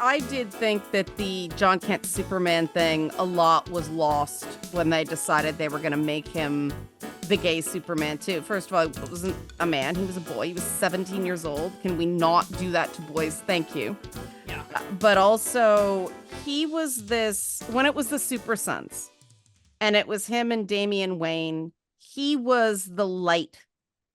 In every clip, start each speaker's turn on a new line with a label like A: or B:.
A: I did think that the John Kent Superman thing, a lot was lost when they decided they were going to make him the gay Superman too. First of all, he wasn't a man, he was a boy. He was 17 years old. Can we not do that to boys? Thank you.
B: Yeah.
A: But also, he was this, when it was the Super Sons, and it was him and Damian Wayne, he was the light,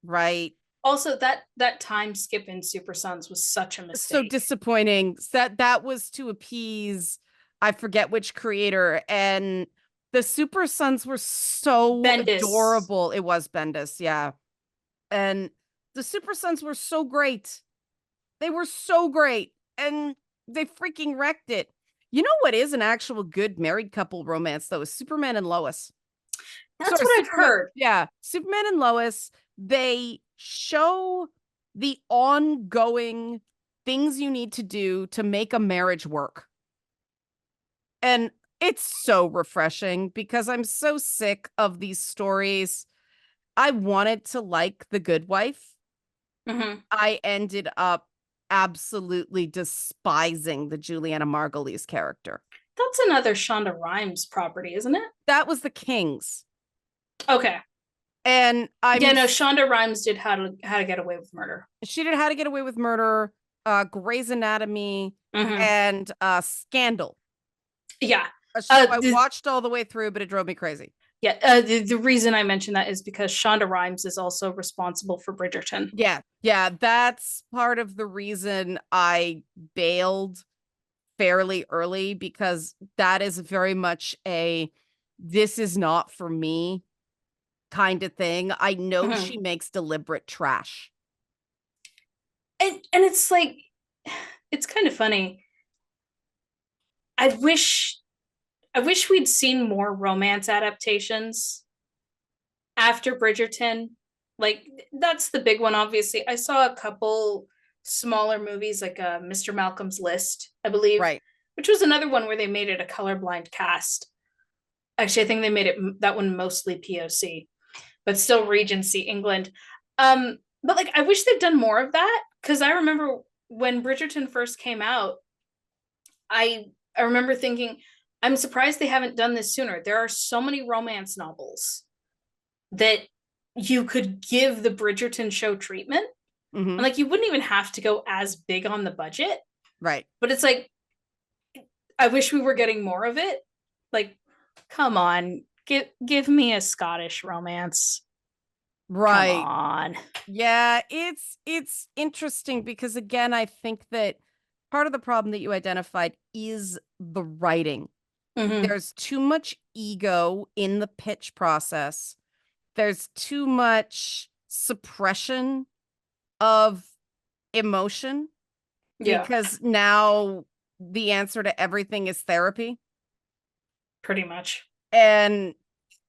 A: right?
B: Also, that time skip in Super Sons was such a mistake.
A: So disappointing. That was to appease, I forget which creator, and the Super Sons were so
B: Bendis.
A: adorable. It was Bendis, yeah. And the Super Sons were so great. They were so great, and they freaking wrecked it. You know what is an actual good married couple romance, though, is Superman and Lois.
B: That's what I've heard.
A: Yeah, Superman and Lois, they show the ongoing things you need to do to make a marriage work. And it's so refreshing because I'm so sick of these stories. I wanted to like The Good Wife.
B: Mm-hmm.
A: I ended up absolutely despising the Juliana Margulies character.
B: That's another Shonda Rhimes property, isn't it?
A: That was The Kings.
B: Okay.
A: And
B: Shonda Rhimes did How to Get Away with Murder.
A: She did How to Get Away with Murder, Grey's Anatomy, and Scandal.
B: Yeah.
A: I watched all the way through, but it drove me crazy.
B: Yeah, the reason I mention that is because Shonda Rhimes is also responsible for Bridgerton.
A: Yeah, that's part of the reason I bailed fairly early, because that is very much a this is not for me kind of thing. I know she makes deliberate trash.
B: And it's like, it's kind of funny. I wish we'd seen more romance adaptations after Bridgerton. Like, that's the big one, obviously. I saw a couple smaller movies, like Mr. Malcolm's List, I believe.
A: Right.
B: Which was another one where they made it a colorblind cast. Actually, I think they made that one mostly POC, but still Regency, England. But like, I wish they'd done more of that, because I remember when Bridgerton first came out, I remember thinking, I'm surprised they haven't done this sooner. There are so many romance novels that you could give the Bridgerton show treatment.
A: Mm-hmm.
B: And like, you wouldn't even have to go as big on the budget.
A: Right.
B: But it's like, I wish we were getting more of it. Like, come on, give me a Scottish romance.
A: Right.
B: Come on.
A: Yeah, it's interesting because, again, I think that part of the problem that you identified is the writing.
B: Mm-hmm.
A: There's too much ego in the pitch process. There's too much suppression of emotion.
B: Yeah.
A: Because now the answer to everything is therapy.
B: Pretty much.
A: And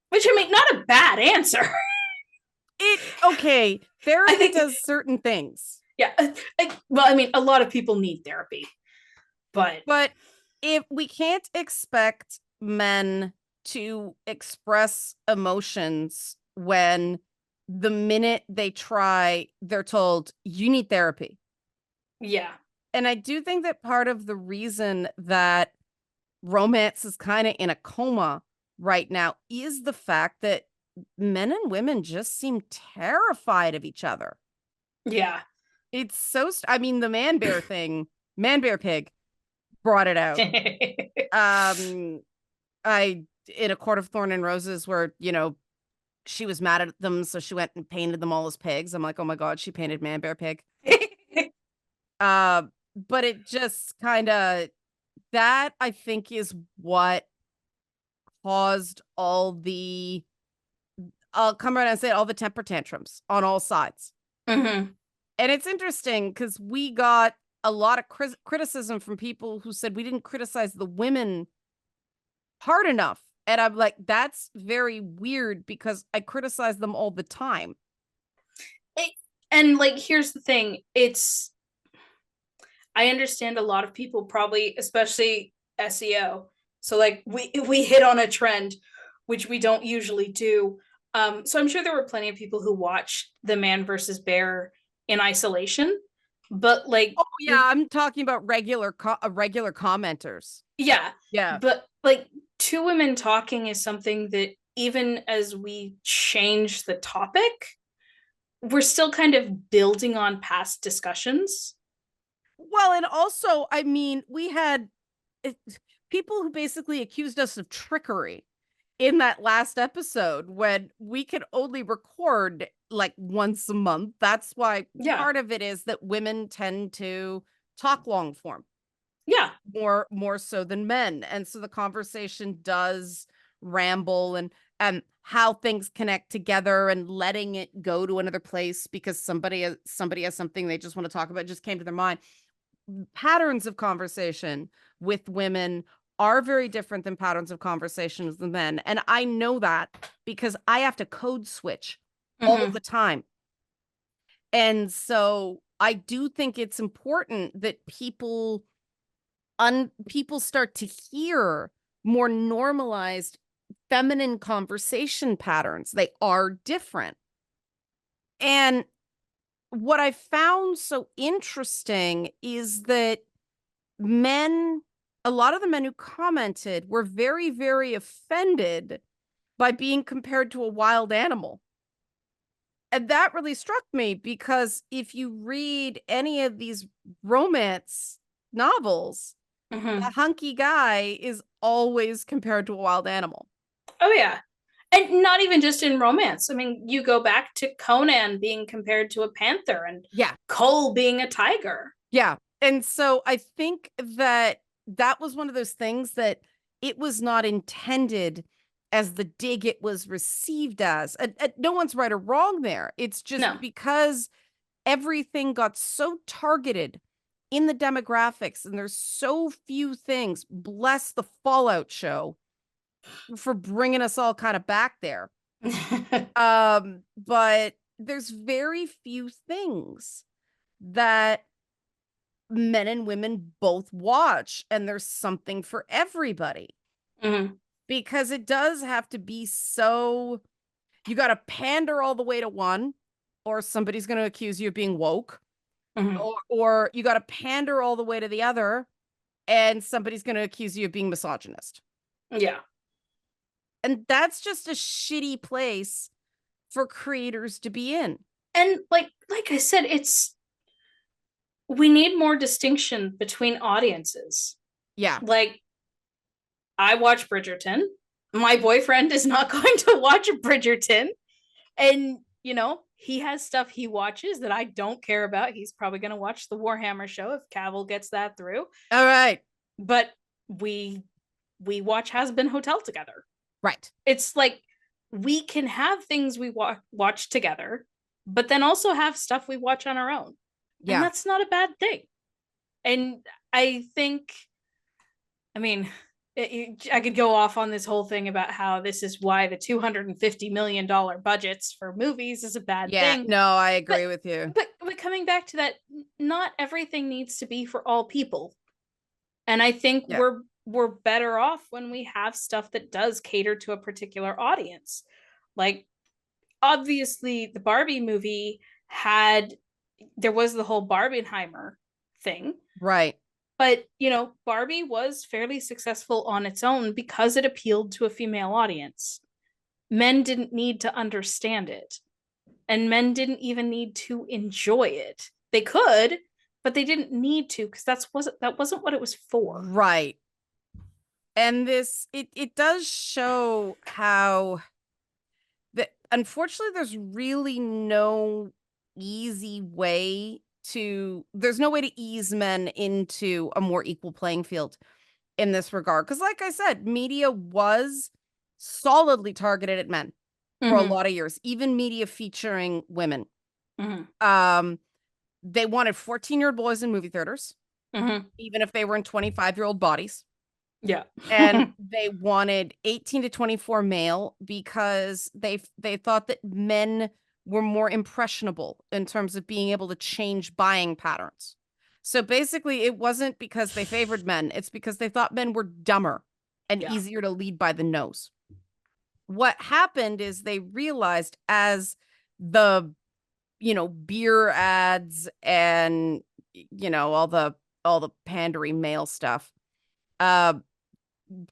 B: which, I mean, not a bad answer.
A: Therapy does certain things.
B: Yeah. Well, I mean, a lot of people need therapy. But
A: if we can't expect men to express emotions when the minute they try, they're told, you need therapy.
B: Yeah.
A: And I do think that part of the reason that romance is kind of in a coma right now is the fact that men and women just seem terrified of each other.
B: Yeah.
A: It's so, I mean, the man bear thing, man bear pig brought it out. In A Court of Thorn and Roses, where, you know, she was mad at them, so she went and painted them all as pigs. I'm like, oh my God, she painted man bear pig. But it just kind of, that I think is what caused all the, I'll come around and say all the temper tantrums on all sides.
B: Mm-hmm.
A: And it's interesting because we got a lot of criticism from people who said we didn't criticize the women hard enough. And I'm like, that's very weird because I criticize them all the time.
B: And like, here's the thing. I understand a lot of people probably, especially SEO. So like we hit on a trend, which we don't usually do. So I'm sure there were plenty of people who watched the Man versus Bear in isolation. But like
A: Oh yeah, I'm talking about regular commenters.
B: yeah,
A: Yeah.
B: but like two women talking is something that even as we change the topic, we're still kind of building on past discussions.
A: Well, and also, I mean, we had it, people who basically accused us of trickery in that last episode when we could only record like once a month. That's why
B: Yeah.
A: part of it is that women tend to talk long form
B: Yeah.
A: more so than men. And so the conversation does ramble and how things connect together and letting it go to another place because somebody has something they just want to talk about, just came to their mind. Patterns of conversation with women are very different than patterns of conversation with men. And I know that because I have to code switch all
B: Mm-hmm.
A: the time. And so I do think it's important that people start to hear more normalized feminine conversation patterns. They are different. And what I found so interesting is that men, a lot of the men who commented were very, very offended by being compared to a wild animal. And that really struck me because if you read any of these romance novels,
B: Mm-hmm.
A: the hunky guy is always compared to a wild animal.
B: Oh yeah. And not even just in romance. I mean, you go back to Conan being compared to a panther and
A: Yeah.
B: Cole being a tiger.
A: Yeah. And so I think that that was one of those things that it was not intended as the dig it was received as. No one's right or wrong there. It's just
B: No.
A: because everything got so targeted in the demographics and there's so few things. Bless the Fallout show for bringing us all kind of back there. But there's very few things that men and women both watch, and there's something for everybody
B: Mm-hmm.
A: because it does have to be so you got to pander all the way to one, or somebody's going to accuse you of being woke,
B: Mm-hmm.
A: or you got to pander all the way to the other, and somebody's going to accuse you of being misogynist.
B: Yeah.
A: And that's just a shitty place for creators to be in.
B: And like I said, it's we need more distinction between audiences.
A: Yeah.
B: Like I watch Bridgerton. My boyfriend is not going to watch Bridgerton. And, he has stuff he watches that I don't care about. He's probably going to watch the Warhammer show if Cavill gets that through.
A: All right.
B: But we watch Has Been Hotel together.
A: Right.
B: It's like we can have things we watch together, but then also have stuff we watch on our own. And
A: Yeah.
B: that's not a bad thing. And I think, I mean, I could go off on this whole thing about how this is why the $250 million budgets for movies is a bad
A: Yeah.
B: thing.
A: No, I agree
B: But
A: with you.
B: but coming back to that, not everything needs to be for all people. And I think
A: Yeah.
B: we're better off when we have stuff that does cater to a particular audience. Like obviously the Barbie movie had there was the whole Barbenheimer thing.
A: Right.
B: But, Barbie was fairly successful on its own because it appealed to a female audience. Men didn't need to understand it, and men didn't even need to enjoy it. They could, but they didn't need to because that wasn't what it was for.
A: Right. And it does show how that unfortunately there's really no easy way there's no way to ease men into a more equal playing field in this regard. Because like I said, media was solidly targeted at men for a
B: Mm-hmm.
A: lot of years, even media featuring women.
B: Mm-hmm.
A: They wanted 14-year-old boys in movie theaters,
B: Mm-hmm.
A: even if they were in 25-year-old bodies.
B: Yeah.
A: And they wanted 18 to 24 male because they thought that men were more impressionable in terms of being able to change buying patterns. So basically, it wasn't because they favored men, it's because they thought men were dumber and
B: Yeah.
A: easier to lead by the nose. What happened is they realized as the beer ads and all the pandering male stuff, uh,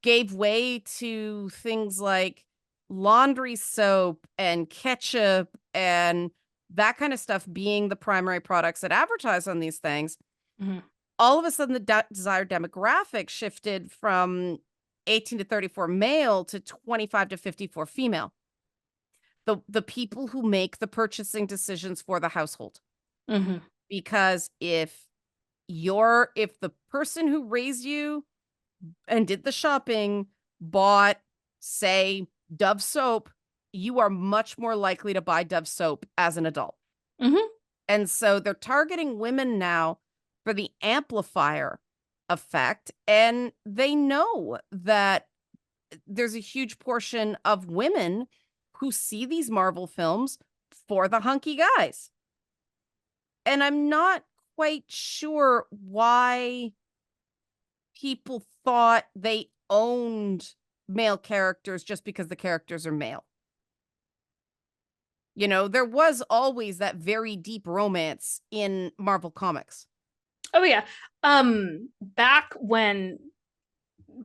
A: gave way to things like laundry soap and ketchup and that kind of stuff being the primary products that advertise on these things.
B: Mhm.
A: All of a sudden, the desired demographic shifted from 18 to 34 male to 25 to 54 female. The people who make the purchasing decisions for the household.
B: Mhm.
A: Because if the person who raised you and did the shopping bought, say, Dove soap, you are much more likely to buy Dove soap as an adult.
B: Mhm.
A: And so they're targeting women now for the amplifier effect. And they know that there's a huge portion of women who see these Marvel films for the hunky guys. And I'm not quite sure why people thought they owned male characters just because the characters are male. There was always that very deep romance in Marvel Comics.
B: Oh yeah. Back when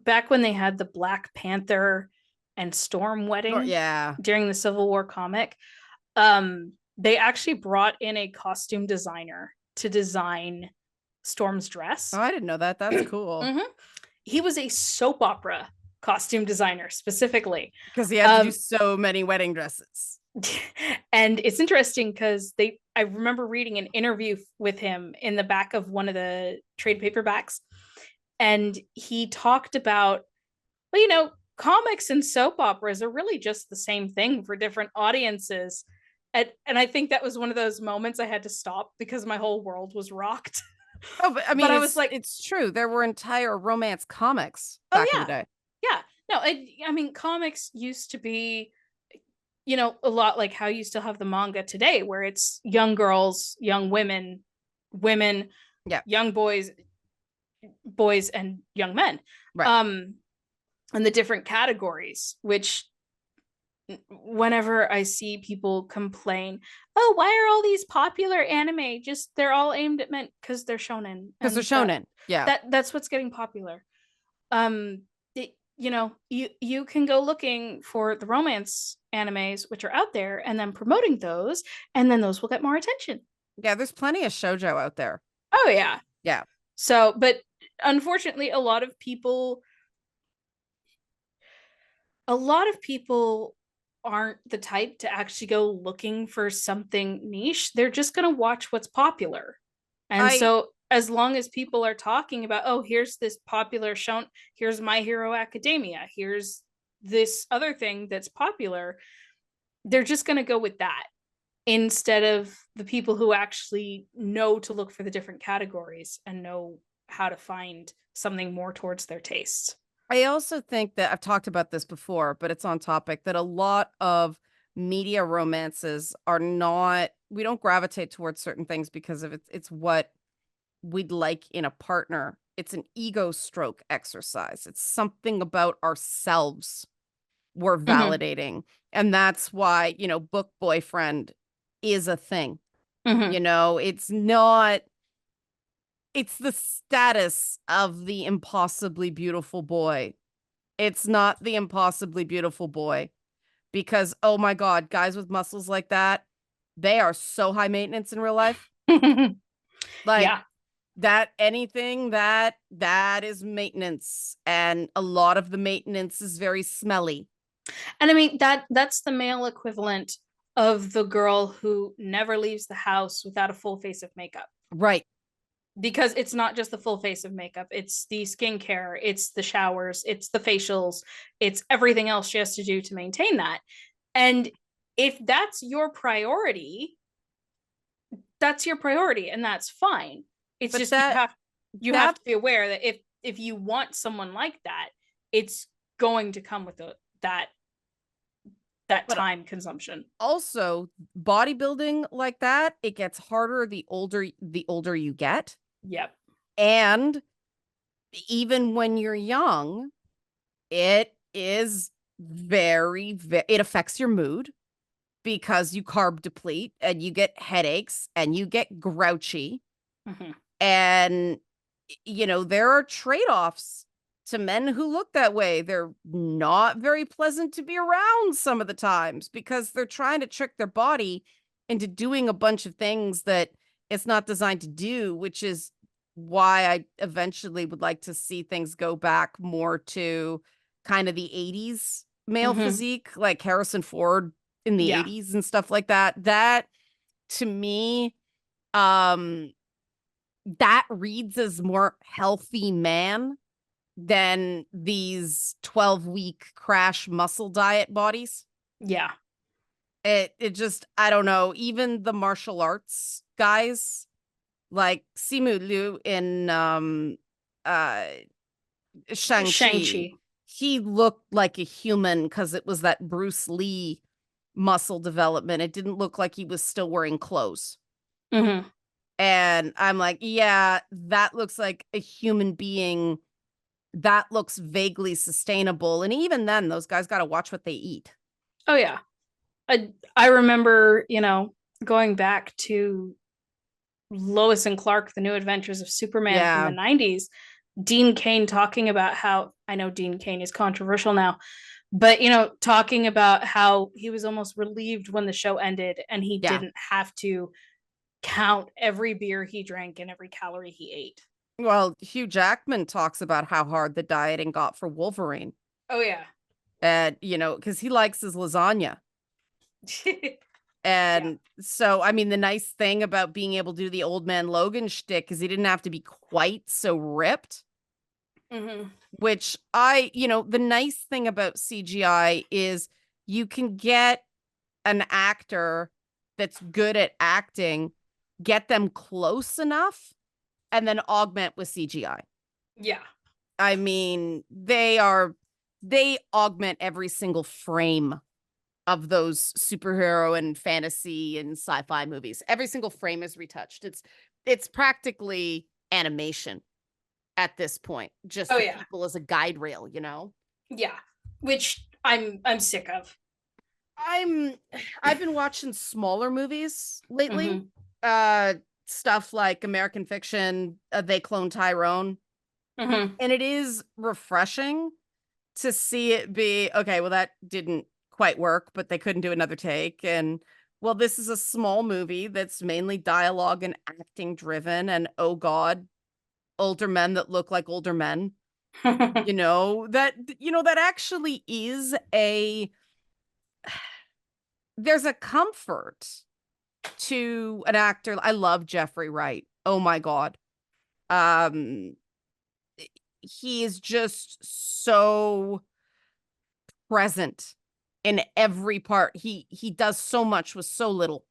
B: they had the Black Panther and Storm wedding
A: Yeah.
B: during the Civil War comic, they actually brought in a costume designer to design Storm's
A: Oh,
B: dress.
A: I didn't know that. That's cool.
B: Mhm. He was a soap opera costume designer specifically.
A: Because he had to do so many wedding dresses.
B: And it's interesting because I remember reading an interview with him in the back of one of the trade paperbacks, and he talked about, well, comics and soap operas are really just the same thing for different audiences. And I think that was one of those moments I had to stop because my whole world was rocked.
A: Oh, but I
B: But
A: mean,
B: I was like,
A: it's true. There were entire romance comics
B: oh
A: back in the
B: yeah,
A: day.
B: yeah. No, I mean, comics used to be, a lot like how you still have the manga today, where it's young girls, young women,
A: Yeah.
B: young boys and young men.
A: Right.
B: And the different categories, which whenever I see people complain, oh, why are all these popular anime just they're all aimed at men because they're shonen
A: Because they're
B: and that
A: shonen. Yeah.
B: that's what's getting popular. You can go looking for the romance animes which are out there and then promoting those, and then those will get more attention.
A: Yeah, there's plenty of shoujo out there.
B: Oh yeah.
A: Yeah.
B: So, but unfortunately, a lot of people aren't the type to actually go looking for something niche. They're just going to watch what's popular. And
A: I
B: so as long as people are talking about, oh, here's this popular show, here's My Hero Academia, here's this other thing that's popular, they're just going to go with that instead of the people who actually know to look for the different categories and know how to find something more towards their tastes.
A: I also think that I've talked about this before, but it's on topic that a lot of media romances are not, we don't gravitate towards certain things because of it's what we'd like in a partner. It's an ego stroke exercise. It's something about ourselves we're
B: Mm-hmm.
A: validating. And that's why, book boyfriend is a thing.
B: Mm-hmm.
A: It's not, it's the status of the impossibly beautiful boy. It's not the impossibly beautiful boy because, oh my God, guys with muscles like that, they are so high maintenance in real life. Like
B: Yeah.
A: that, anything that is maintenance. And a lot of the maintenance is very smelly.
B: And I mean that's the male equivalent of the girl who never leaves the house without a full face of makeup.
A: Right.
B: Because it's not just the full face of makeup, it's the skincare, it's the showers, it's the facials, it's everything else she has to do to maintain that. And if that's your priority, that's your priority and that's fine. It's
A: But
B: just you have
A: that
B: to be aware that if you want someone like that, it's going to come with that
A: but
B: time consumption.
A: also bodybuilding like that, it gets harder the older you get.
B: Yep.
A: And even when you're young, it is it affects your mood because you carb deplete and you get headaches and you get grouchy.
B: Mm-hmm.
A: And, there are trade-offs to men who look that way. They're not very pleasant to be around some of the times because they're trying to trick their body into doing a bunch of things that it's not designed to do, which is why I eventually would like to see things go back more to kind of the 80s male
B: Hmm.
A: physique, like Harrison Ford in the
B: Yeah.
A: 80s and stuff like that. That to me, um, that reads as more healthy man than these 12-week crash muscle diet bodies.
B: Yeah.
A: It just, I don't know, even the martial arts guys like Simu Liu in uh Shang-Chi,
B: Shang-Chi.
A: he looked like a human because it was that Bruce Lee muscle development. It didn't look like he was still wearing clothes.
B: Hmm.
A: And I'm like, yeah, that looks like a human being. That looks vaguely sustainable. And even then, those guys got to watch what they eat.
B: Oh yeah. I remember, going back to Lois and Clark, The New Adventures of Superman from the
A: Yeah.
B: 90s, Dean Cain talking about how, I know Dean Cain is controversial now, but talking about how he was almost relieved when the show ended and he
A: Yeah.
B: didn't have to count every beer he drank and every calorie he ate.
A: Well, Hugh Jackman talks about how hard the dieting got for Wolverine.
B: Oh yeah.
A: And, because he likes his lasagna.
B: Yeah.
A: And so, I mean, the nice thing about being able to do the old man Logan shtick is he didn't have to be quite so ripped,
B: Hmm.
A: which the nice thing about CGI is you can get an actor that's good at acting, get them close enough, and then augment with CGI.
B: Yeah.
A: I mean, they augment every single frame of those superhero and fantasy and sci-fi movies. Every single frame is retouched. It's practically animation at this point, just
B: Oh
A: for
B: yeah.
A: people as a guide rail.
B: Yeah. Which I'm sick of.
A: I'm I've been watching smaller movies lately.
B: Hmm.
A: Uh Stuff like American Fiction, They Clone Tyrone,
B: Hmm.
A: and it is refreshing to see it be okay, well that didn't quite work, but they couldn't do another take. And well, this is a small movie that's mainly dialogue and acting driven, and oh god, older men that look like older men. That actually is a there's a comfort to an actor. I love Jeffrey Wright. Oh my god. Um he is just so present in every part. He does so much with so little.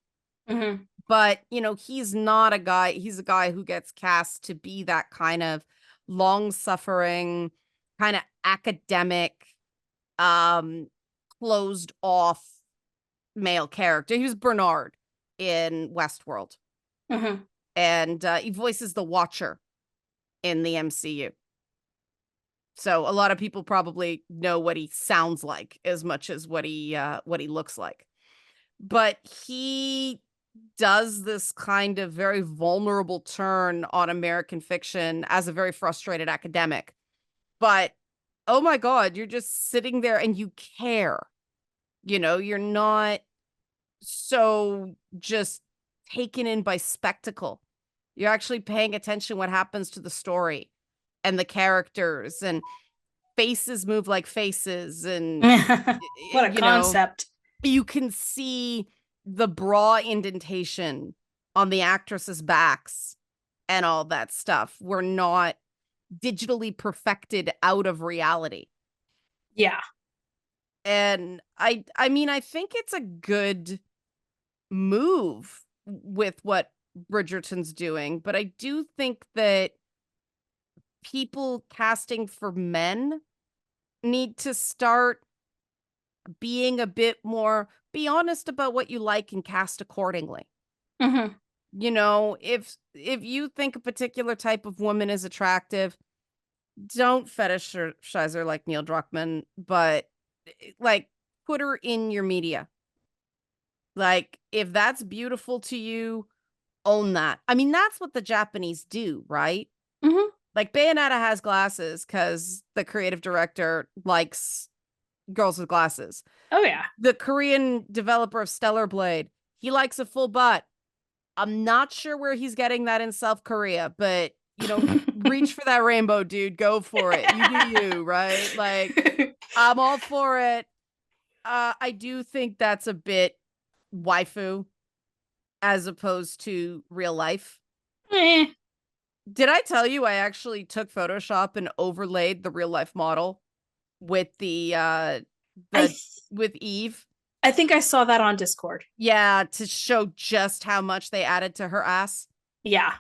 B: Hmm.
A: But, he's not a guy, he's a guy who gets cast to be that kind of long-suffering, kind of academic, um, closed off male character. He was Bernard in Westworld,
B: Hmm.
A: and he voices the Watcher in the MCU. So a lot of people probably know what he sounds like as much as what he looks like. But he does this kind of very vulnerable turn on American Fiction as a very frustrated academic. But oh my God, you're just sitting there and you care. You're not so just taken in by spectacle. You're actually paying attention what happens to the story and the characters, and faces move like faces, and
B: What a concept.
A: you can see the bra indentation on the actresses' backs and all that stuff. We're not digitally perfected out of reality.
B: Yeah.
A: And I mean, I think it's a good move with what Bridgerton's doing, but I do think that people casting for men need to start being a bit more, be honest about what you like and cast accordingly.
B: Hmm.
A: If you think a particular type of woman is attractive, don't fetishize her like Neil Druckmann, but like put her in your media. Like if that's beautiful to you, own that. I mean, that's what the Japanese do, right?
B: Hmm.
A: Like Bayonetta has glasses because the creative director likes girls with glasses.
B: Oh yeah.
A: The Korean developer of Stellar Blade, he likes a full butt. I'm not sure where he's getting that in South Korea, but reach for that rainbow, dude. Go for it. You do you, right? Like, I'm all for it. I do think that's a bit waifu as opposed to real life.
B: Eh,
A: Did I tell you I actually took Photoshop and overlaid the real life model with
B: I
A: the with Eve?
B: I think I saw that on Discord.
A: Yeah, to show just how much they added to her ass.
B: Yeah.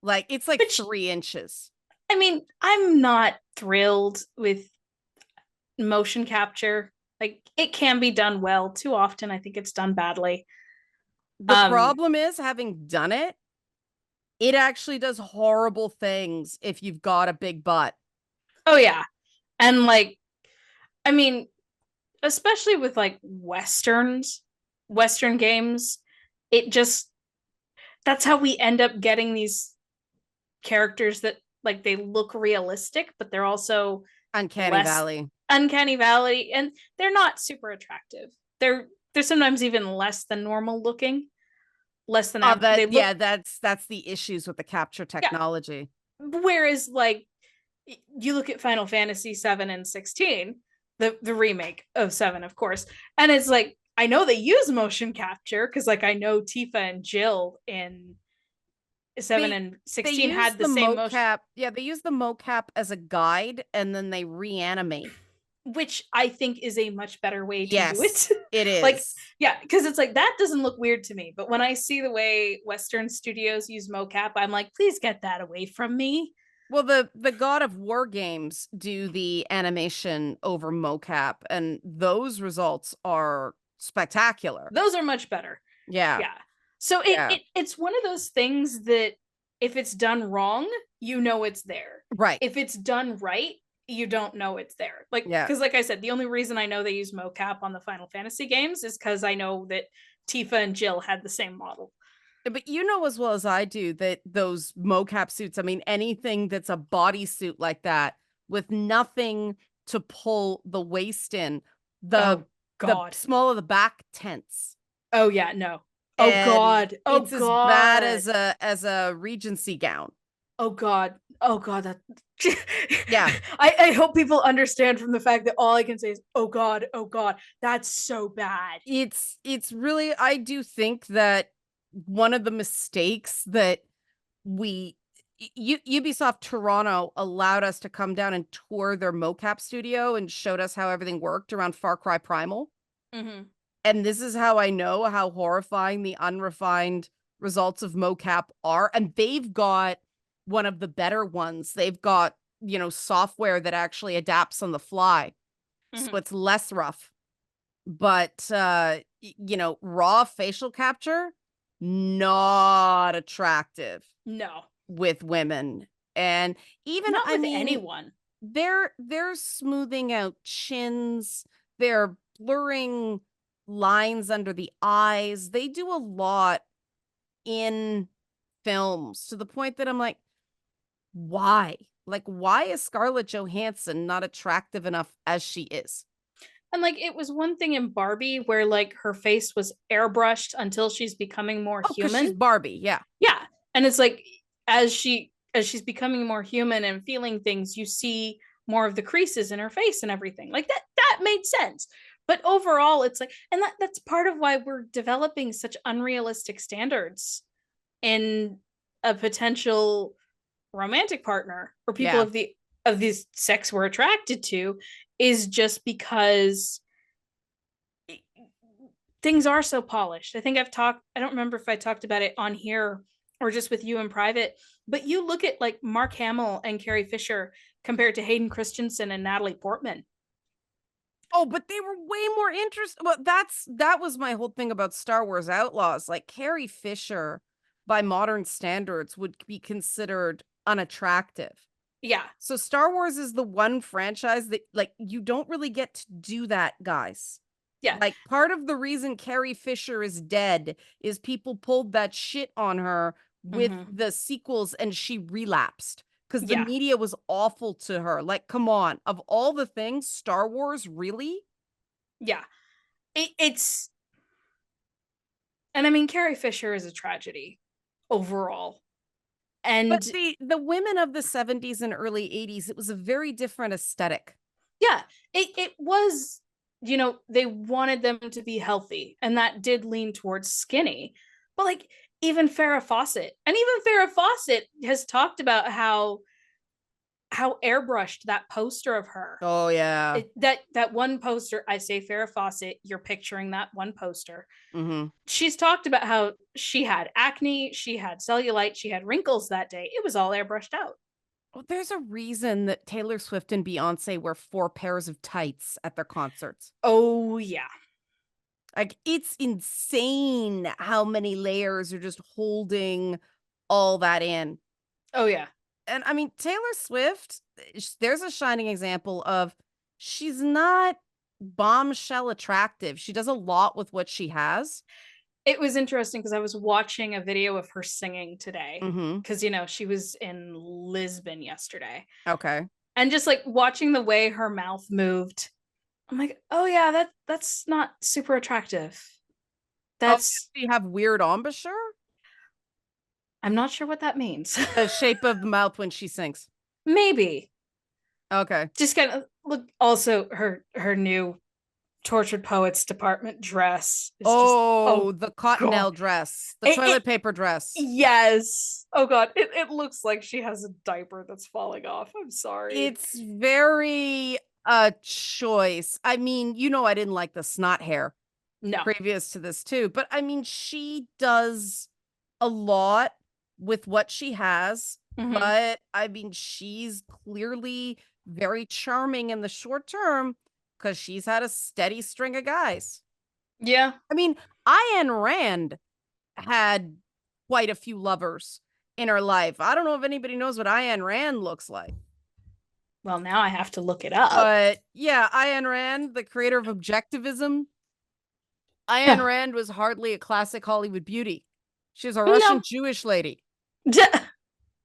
A: Like it's like
B: Which,
A: 3 inches.
B: I mean, I'm not thrilled with motion capture. Like it can be done well. Too often I think it's done badly.
A: The
B: Um
A: problem is, having done it, it actually does horrible things if you've got a big butt.
B: oh yeah. And like I mean, especially with like Western games, it just that's how we end up getting these characters that like they look realistic, but they're also
A: Uncanny
B: less
A: Valley.
B: uncanny valley, and they're not super attractive. They're sometimes even less than normal looking, less than
A: Oh,
B: they
A: that
B: look.
A: yeah, that's the issues with the capture
B: Yeah.
A: technology.
B: Whereas like you look at Final Fantasy 7 and 16, the remake of 7, of course, and it's like I know they use motion capture because like I know Tifa and Jill in 7
A: They
B: and
A: they
B: 16
A: use
B: had the
A: the
B: same motion,
A: mocap. Yeah, they use the mocap as a guide and then they reanimate.
B: which I think is a much better way to do
A: Yes,
B: it.
A: it
B: Like,
A: is.
B: yeah, because it's like that doesn't look weird to me. But when I see the way Western studios use mocap, I'm like, please get that away from me.
A: Well, the God of War games do the animation over mocap, and those results are spectacular.
B: Those are much better.
A: Yeah,
B: Yeah. So
A: yeah,
B: it's one of those things that if it's done wrong, you know it's there.
A: right.
B: If it's done right, you don't know it's there. Like
A: Yeah.
B: because like I said, the only reason I know they use mocap on the Final Fantasy games is because I know that Tifa and Jill had the same model.
A: But you know as well as I do that those mocap suits, I mean, anything that's a bodysuit like that with nothing to pull the waist in, the
B: Oh
A: the
B: God.
A: small of the back tense.
B: Oh yeah, no. Oh
A: And
B: God. Oh
A: it's as bad
B: God.
A: as a Regency gown.
B: Oh God. Oh God. That
A: Yeah.
B: I hope people understand from the fact that all I can say is oh God, oh God. That's so bad.
A: It's really, I do think that one of the mistakes that we Ubisoft Toronto allowed us to come down and tour their mocap studio and showed us how everything worked around Far Cry Primal.
B: Mm-hmm.
A: And this is how I know how horrifying the unrefined results of mocap are. And they've got one of the better ones. They've got, software that actually adapts on the fly. So
B: Mm-hmm.
A: it's less rough. But raw facial capture, not attractive
B: No.
A: with women. And even,
B: Not
A: I
B: with
A: mean,
B: anyone.
A: they're smoothing out chins, they're blurring lines under the eyes. They do a lot in films to the point that I'm like, why? Like, why is Scarlett Johansson not attractive enough as she is?
B: And like it was one thing in Barbie where like her face was airbrushed until she's becoming more
A: Oh, because she's
B: human.
A: Barbie. Yeah.
B: Yeah. And it's like as she's becoming more human and feeling things, you see more of the creases in her face and everything. Like that made sense. But overall, it's like, and that's part of why we're developing such unrealistic standards in a potential romantic partner or people
A: Yeah.
B: of this sex we're attracted to is just because things are so polished. I don't remember if I talked about it on here or just with you in private, but you look at like Mark Hamill and Carrie Fisher compared to Hayden Christensen and Natalie Portman.
A: Oh, but they were way more interesting. Well, that was my whole thing about Star Wars Outlaws. Like Carrie Fisher, by modern standards, would be considered unattractive.
B: Yeah.
A: So Star Wars is the one franchise that like you don't really get to do that, guys.
B: Yeah.
A: Like, part of the reason Carrie Fisher is dead is people pulled that shit on her with
B: Mm-hmm.
A: the sequels and she relapsed because the
B: Yeah.
A: media was awful to her. Like, come on. Of all the things, Star Wars, really?
B: Yeah. It's, and I mean, Carrie Fisher is a tragedy overall.
A: But
B: And
A: the women of the 70s and early 80s, it was a very different aesthetic.
B: yeah, it was, they wanted them to be healthy, and that did lean towards skinny. But like even Farrah Fawcett, and even Farrah Fawcett has talked about how airbrushed that poster of her.
A: Oh yeah.
B: That one poster, I say Farrah Fawcett, you're picturing that one poster.
A: Mm-hmm.
B: She's talked about how she had acne, she had cellulite, she had wrinkles that day. It was all airbrushed out.
A: Well, there's a reason that Taylor Swift and Beyonce wear 4 pairs of tights at their concerts.
B: Oh yeah.
A: Like, it's insane how many layers are just holding all that in.
B: Oh yeah.
A: And I mean, Taylor Swift, there's a shining example of she's not bombshell attractive. She does a lot with what she has.
B: It was interesting because I was watching a video of her singing today
A: Mm-hmm.
B: because she was in Lisbon yesterday,
A: Okay.
B: and just like watching the way her mouth moved, I'm like, oh yeah, that's not super attractive.
A: Oh,
B: That's,
A: you have weird embouchure?
B: I'm not sure what that means.
A: The shape of the mouth when she sings.
B: Maybe
A: Okay.
B: just kind of look. Also, her new Tortured Poets Department dress is just,
A: Oh,
B: oh
A: the
B: god,
A: cottonelle dress, the
B: it
A: toilet paper dress.
B: yes, oh god, it looks like she has a diaper that's falling off. I'm sorry.
A: It's very a choice. I mean, I didn't like the snot hair
B: No.
A: previous to this too, but I mean, she does a lot with what she has,
B: Mm-hmm.
A: but I mean, she's clearly very charming in the short term because she's had a steady string of guys.
B: Yeah.
A: I mean, Ayn Rand had quite a few lovers in her life. I don't know if anybody knows what Ayn Rand looks like.
B: Well, now I have to look it up.
A: But yeah, Ayn Rand, the creator of objectivism, Ayn Rand was hardly a classic Hollywood beauty. She was a Russian
B: No.
A: Jewish lady,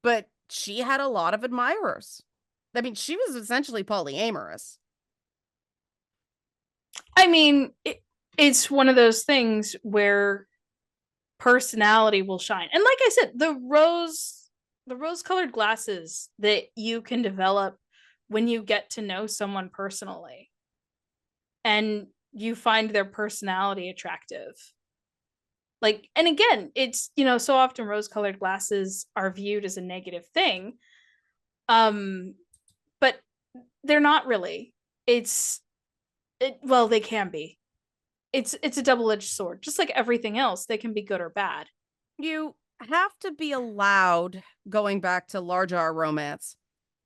A: but she had a lot of admirers. I mean, she was essentially polyamorous.
B: I mean, it's one of those things where personality will shine. And like I said, the rose colored glasses that you can develop when you get to know someone personally and you find their personality attractive. Like, and again, it's, so often rose colored glasses are viewed as a negative thing. But they're not really. Well, they can be. It's a double-edged sword. Just like everything else, they can be good or bad.
A: You have to be allowed, going back to large R romance,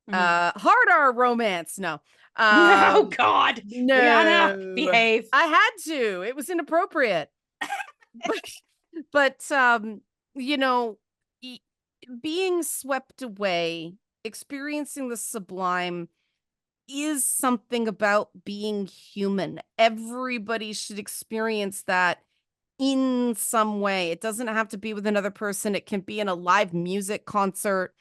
B: Mm-hmm.
A: hard R romance. No.
B: Oh God, Liana,
A: No.
B: behave.
A: I had to. It was inappropriate. but you know, being swept away, experiencing the sublime is something about being human. Everybody should experience that in some way. It doesn't have to be with another person. It can be in a live music concert,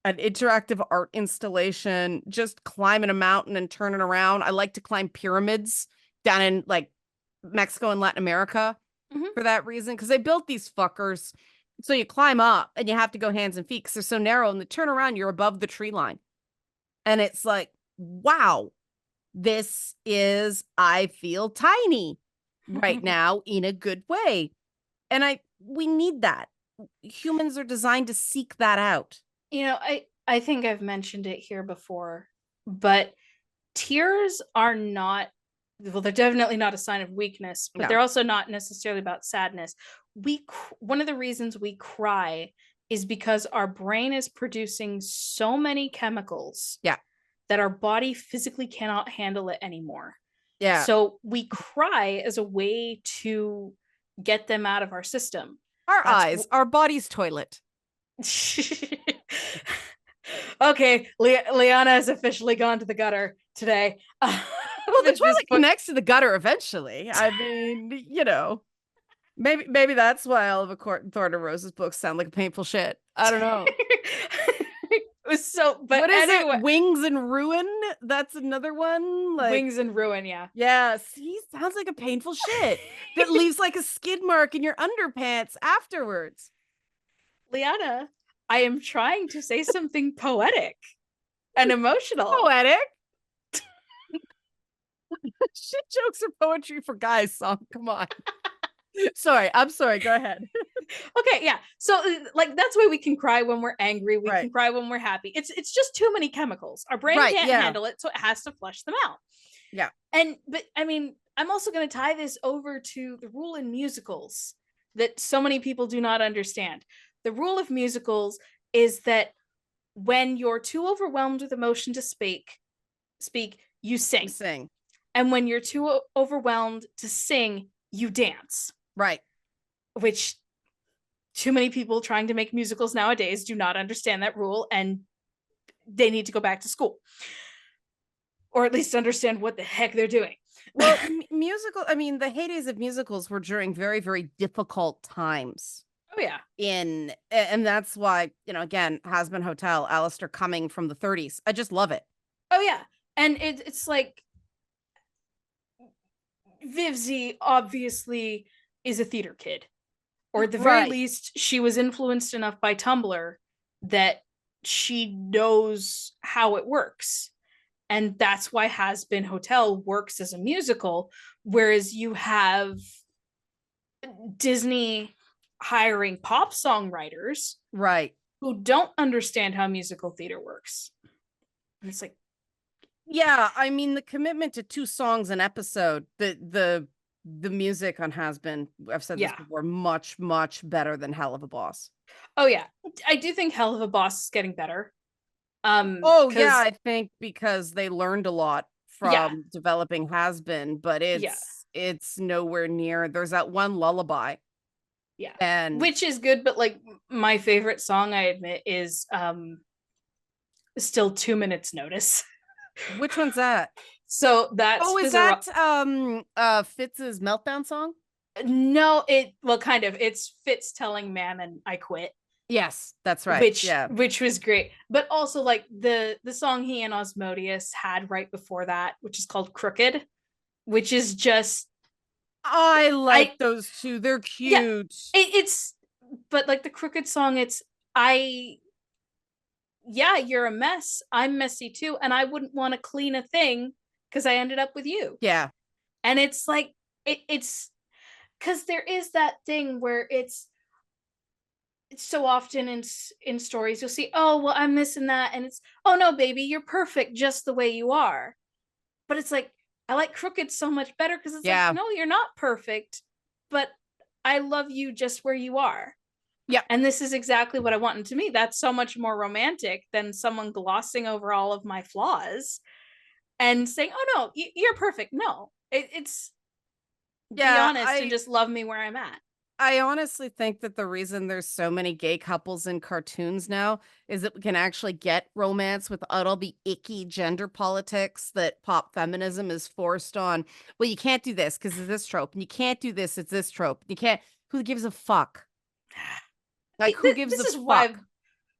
A: an interactive art installation, just climbing a mountain and turning around. I like to climb pyramids down in like Mexico and Latin America
B: Mm-hmm.
A: for that reason, because they built these fuckers. So you climb up and you have to go hands and feet because they're so narrow, and the turn around, you're above the tree line. And it's like, wow, I feel tiny right now in a good way. And we need that. Humans are designed to seek that out.
B: I think I've mentioned it here before, but tears are not, well, they're definitely not a sign of weakness, but
A: No.
B: they're also not necessarily about sadness. One of the reasons we cry is because our brain is producing so many chemicals,
A: Yeah.
B: that our body physically cannot handle it anymore.
A: Yeah.
B: So we cry as a way to get them out of our system.
A: Our eyes, our body's toilet.
B: Okay, Liana has officially gone to the gutter today.
A: Well, the
B: finish this
A: toilet
B: book.
A: connects to the gutter eventually. I mean, maybe that's why Oliver Thornton Rose's books sound like painful shit. I don't know.
B: It was so, but
A: What is
B: anyway,
A: it? Wings and Ruin? That's another one. Like,
B: Wings and Ruin, yeah.
A: yeah, see, sounds like a painful shit that leaves like a skid mark in your underpants afterwards.
B: Liana, I am trying to say something poetic and emotional.
A: Poetic. Shit jokes are poetry for guys, song. Come on. Sorry, I'm sorry. Go ahead.
B: Okay, yeah. So like that's why we can cry when we're angry. We
A: Right.
B: can cry when we're happy. It's just too many chemicals. Our brain
A: Right,
B: can't
A: yeah.
B: handle it, so it has to flush them out.
A: Yeah.
B: But I mean, I'm also going to tie this over to the rule in musicals that so many people do not understand. The rule of musicals is that when you're too overwhelmed with emotion to speak, you sing.
A: Sing.
B: And when you're too overwhelmed to sing, you dance.
A: Right.
B: Which too many people trying to make musicals nowadays do not understand that rule, and they need to go back to school. Or at least understand what the heck they're doing.
A: Well, musical, I mean, the heydays of musicals were during very, very difficult times.
B: Oh, yeah.
A: And that's why, again, Has Been Hotel, Alistair Cumming from the 30s. I just love it.
B: Oh, yeah. And it's like Vivzie obviously is a theater kid. Or at the very least, she was influenced enough by Tumblr that she knows how it works. And that's why Has Been Hotel works as a musical, whereas you have Disney hiring pop songwriters who don't understand how musical theater works. And it's like,
A: yeah, I mean, the commitment to 2 songs an episode, the music on Has Been, I've said this before, much, much better than Hell of a Boss.
B: Oh, yeah. I do think Hell of a Boss is getting better.
A: Yeah, I think because they learned a lot from developing Has Been, but it's nowhere near. There's that one lullaby.
B: Yeah.
A: And
B: which is good, but like my favorite song, I admit, is still 2 Minutes Notice.
A: Which one's that?
B: So that's
A: is that Fitz's meltdown song?
B: No, kind of. It's Fitz telling Mammon, I quit.
A: Yes, that's right.
B: Which was great. But also like the song he and Osmodius had right before that, which is called Crooked, which is just
A: I like those two. They're cute.
B: Yeah, but like the Crooked song, you're a mess. I'm messy too. And I wouldn't want to clean a thing because I ended up with you.
A: Yeah.
B: And it's like, it's because there is that thing where it's so often in stories, you'll see, oh, well, I'm missing that. And it's, oh, no, baby, you're perfect just the way you are. But it's like, I like Crooked so much better because it's like, no, you're not perfect, but I love you just where you are.
A: Yeah.
B: And this is exactly what I want. And to me, that's so much more romantic than someone glossing over all of my flaws and saying, oh, no, you're perfect. No, it's be honest and just love me where I'm at.
A: I honestly think that the reason there's so many gay couples in cartoons now is that we can actually get romance without all the icky gender politics that pop feminism is forced on. Well, you can't do this because it's this trope, and you can't do this, it's this trope. You can't. Who gives a fuck? Like, who gives a fuck?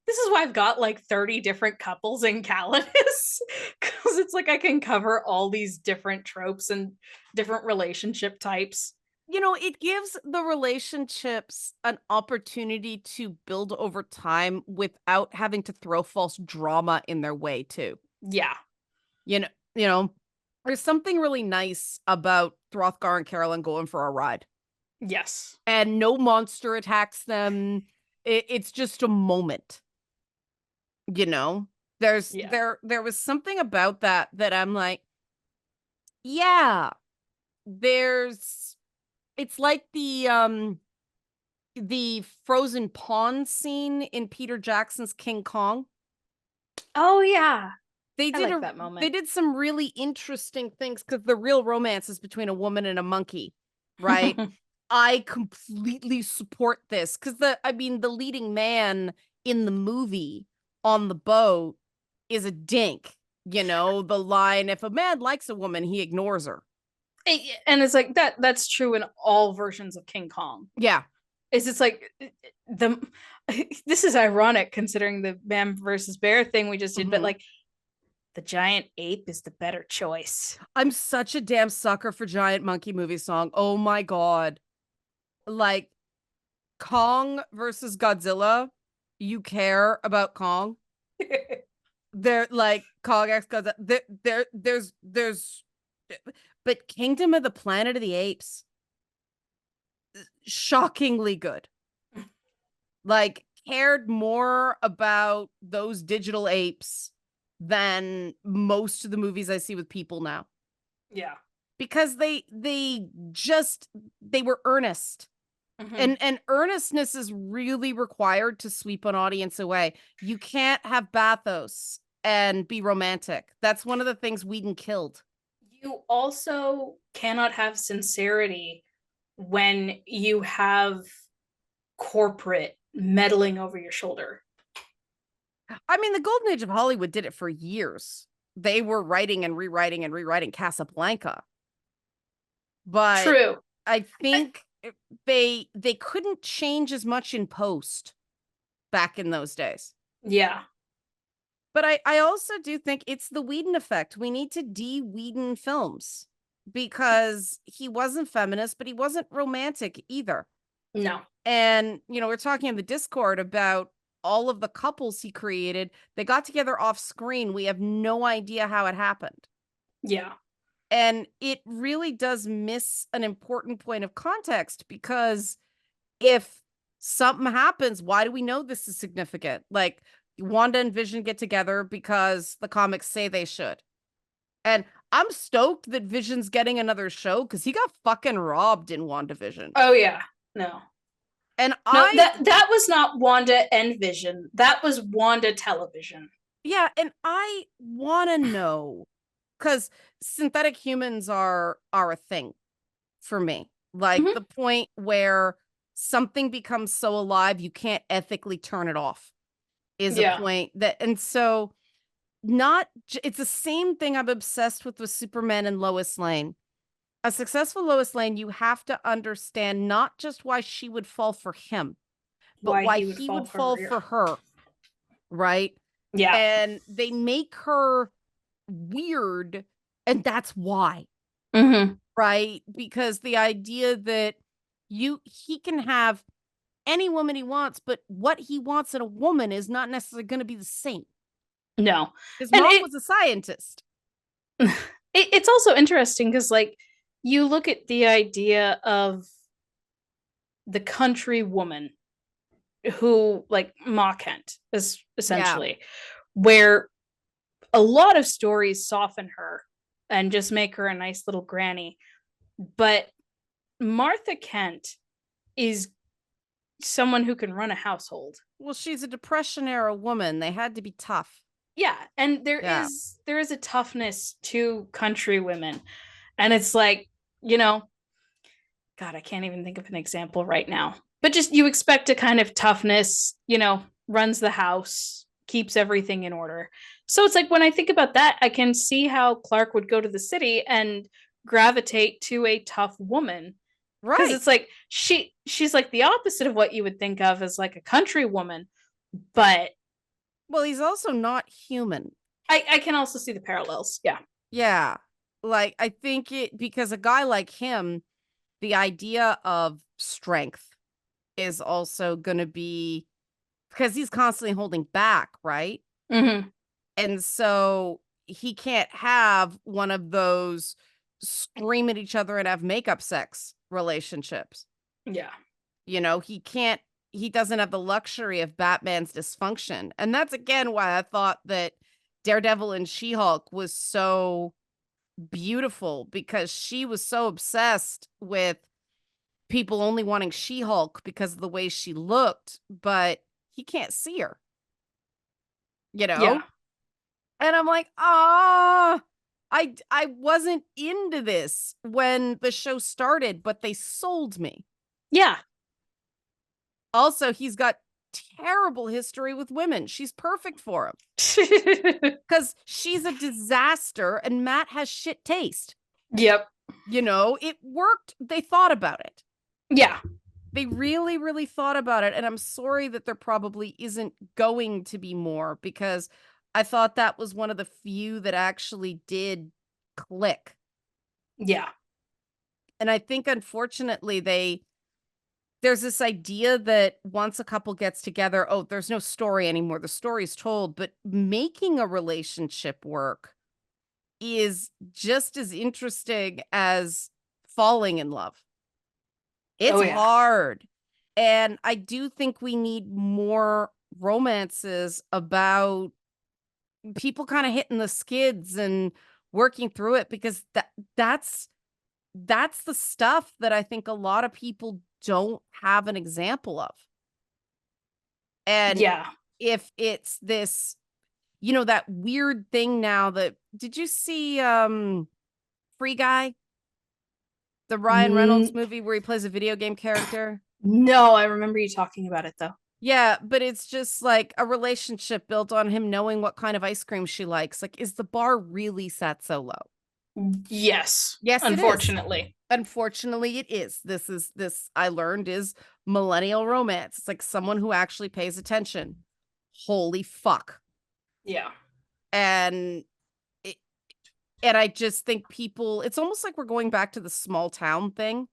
B: This is why I've got like 30 different couples in CALLATIS, because it's like I can cover all these different tropes and different relationship types.
A: It gives the relationships an opportunity to build over time without having to throw false drama in their way too.
B: Yeah.
A: There's something really nice about Hrothgar and Carolyn going for a ride.
B: Yes.
A: And no monster attacks them. It's just a moment. There was something about that I'm like, yeah, it's like the frozen pond scene in Peter Jackson's King Kong.
B: Oh yeah.
A: They did
B: that moment.
A: They did some really interesting things because the real romance is between a woman and a monkey, right? I completely support this because the leading man in the movie on the boat is a dink. You know, the line, if a man likes a woman, he ignores her.
B: And it's like that's true in all versions of King Kong.
A: Yeah.
B: It's just like the this is ironic considering the man versus bear thing we just did, but like the giant ape is the better choice.
A: I'm such a damn sucker for giant monkey movie song. Oh my God. Like Kong versus Godzilla. You care about Kong? They're like Kong X Godzilla. There's but Kingdom of the Planet of the Apes. Shockingly good. Like cared more about those digital apes than most of the movies I see with people now.
B: Yeah.
A: Because they were earnest. And earnestness is really required to sweep an audience away. You can't have bathos and be romantic. That's one of the things Whedon killed.
B: You also cannot have sincerity when you have corporate meddling over your shoulder.
A: I mean, the Golden Age of Hollywood did it for years. They were writing and rewriting Casablanca. But
B: true.
A: I think they couldn't change as much in post back in those days.
B: Yeah.
A: But I also do think it's the Whedon effect. We need to de-Whedon films because he wasn't feminist, but he wasn't romantic either.
B: No.
A: And, you know, we're talking in the Discord about all of the couples he created. They got together off screen. We have no idea how it happened.
B: Yeah.
A: And it really does miss an important point of context because if something happens, why do we know this is significant? Like Wanda and Vision get together because the comics say they should. And I'm stoked that Vision's getting another show because he got fucking robbed in WandaVision.
B: Oh yeah. No.
A: And
B: no, that was not Wanda and Vision. That was Wanda Television.
A: Yeah, and I want to know because synthetic humans are a thing for me. Like the point where something becomes so alive you can't ethically turn it off is a point that, and so it's the same thing I'm obsessed with Superman and Lois Lane. A successful Lois Lane, you have to understand not just why she would fall for him, but why he would fall for her. Right?
B: Yeah.
A: And they make her weird, and that's why. Right? Because the idea that he can have any woman he wants, but what he wants in a woman is not necessarily going to be the same.
B: No.
A: His mom was a scientist.
B: It's also interesting because, like, you look at the idea of the country woman who, like, Ma Kent is essentially, where a lot of stories soften her and just make her a nice little granny. But Martha Kent is someone who can run a household.
A: Well, she's a Depression era woman. They had to be tough.
B: Yeah, and there is a toughness to country women. And it's like, you know, God, I can't even think of an example right now. But just you expect a kind of toughness, you know, runs the house, keeps everything in order. So it's like when I think about that, I can see how Clark would go to the city and gravitate to a tough woman. Right. Because it's like she's like the opposite of what you would think of as like a country woman. But
A: well, he's also not human.
B: I can also see the parallels. Yeah.
A: Yeah. Like I think because a guy like him, the idea of strength is also going to be because he's constantly holding back, right? And so he can't have one of those scream at each other and have makeup sex relationships.
B: Yeah.
A: You know, he doesn't have the luxury of Batman's dysfunction. And that's again why I thought that Daredevil and She-Hulk was so beautiful, because she was so obsessed with people only wanting She-Hulk because of the way she looked, but he can't see her. You know? Yeah. And I'm like, I wasn't into this when the show started, but they sold me.
B: Yeah.
A: Also, he's got terrible history with women. She's perfect for him because she's a disaster and Matt has shit taste.
B: Yep.
A: It worked. They thought about it.
B: Yeah.
A: They really, really thought about it. And I'm sorry that there probably isn't going to be more, because I thought that was one of the few that actually did click.
B: Yeah.
A: And I think, unfortunately, there's this idea that once a couple gets together, oh, there's no story anymore. The story's told. But making a relationship work is just as interesting as falling in love. It's
B: Oh yeah.
A: hard. And I do think we need more romances about people kind of hitting the skids and working through it, because that's the stuff that I think a lot of people don't have an example of. And
B: Yeah.
A: if it's this, that weird thing now that, did you see Free Guy? The Ryan Reynolds
B: N-
A: movie where he plays a video game character?
B: no, I remember you talking about it though.
A: Yeah, but it's just like a relationship built on him knowing what kind of ice cream she likes. Like, is the bar really set so low?
B: Yes.
A: Yes, it is.
B: Unfortunately.
A: Unfortunately, it is. This I learned is millennial romance. It's like someone who actually pays attention. Holy fuck.
B: Yeah.
A: And it, and I just think people, it's almost like we're going back to the small town thing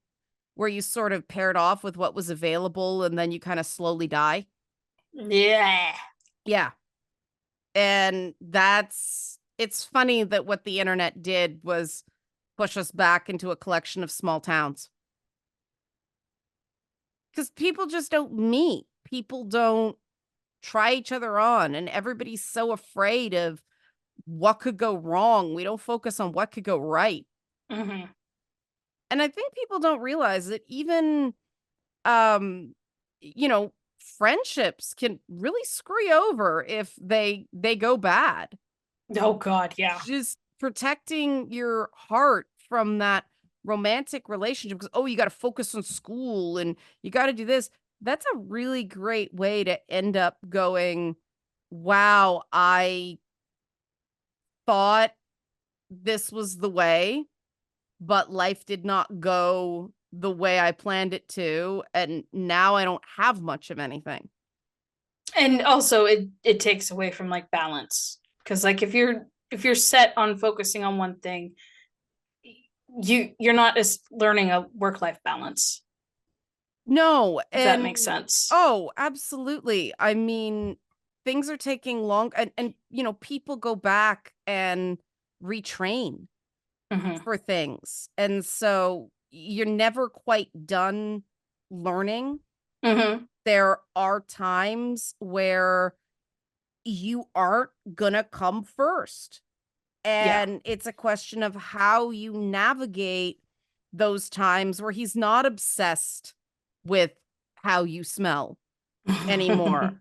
A: where you sort of paired off with what was available and then you kind of slowly die.
B: Yeah.
A: Yeah. And it's funny that what the internet did was push us back into a collection of small towns. Because people just don't meet. People don't try each other on. And everybody's so afraid of what could go wrong. We don't focus on what could go right.
B: Mm-hmm.
A: And I think people don't realize that even, um, you know, friendships can really screw you over if they go bad.
B: Oh God, yeah.
A: Just protecting your heart from that romantic relationship, because, oh, you got to focus on school and you got to do this. That's a really great way to end up going, wow, I thought this was the way, but life did not go the way I planned it to, and now I don't have much of anything.
B: And also it takes away from like balance. Because like if you're set on focusing on one thing, you're not as learning a work-life balance,
A: No,
B: if that makes
A: and
B: sense.
A: oh, absolutely. I mean, things are taking long, and people go back and retrain
B: Mm-hmm.
A: for things. And so you're never quite done learning.
B: Mm-hmm.
A: There are times where you aren't gonna come first.
B: Yeah.
A: And it's a question of how you navigate those times where he's not obsessed with how you smell anymore.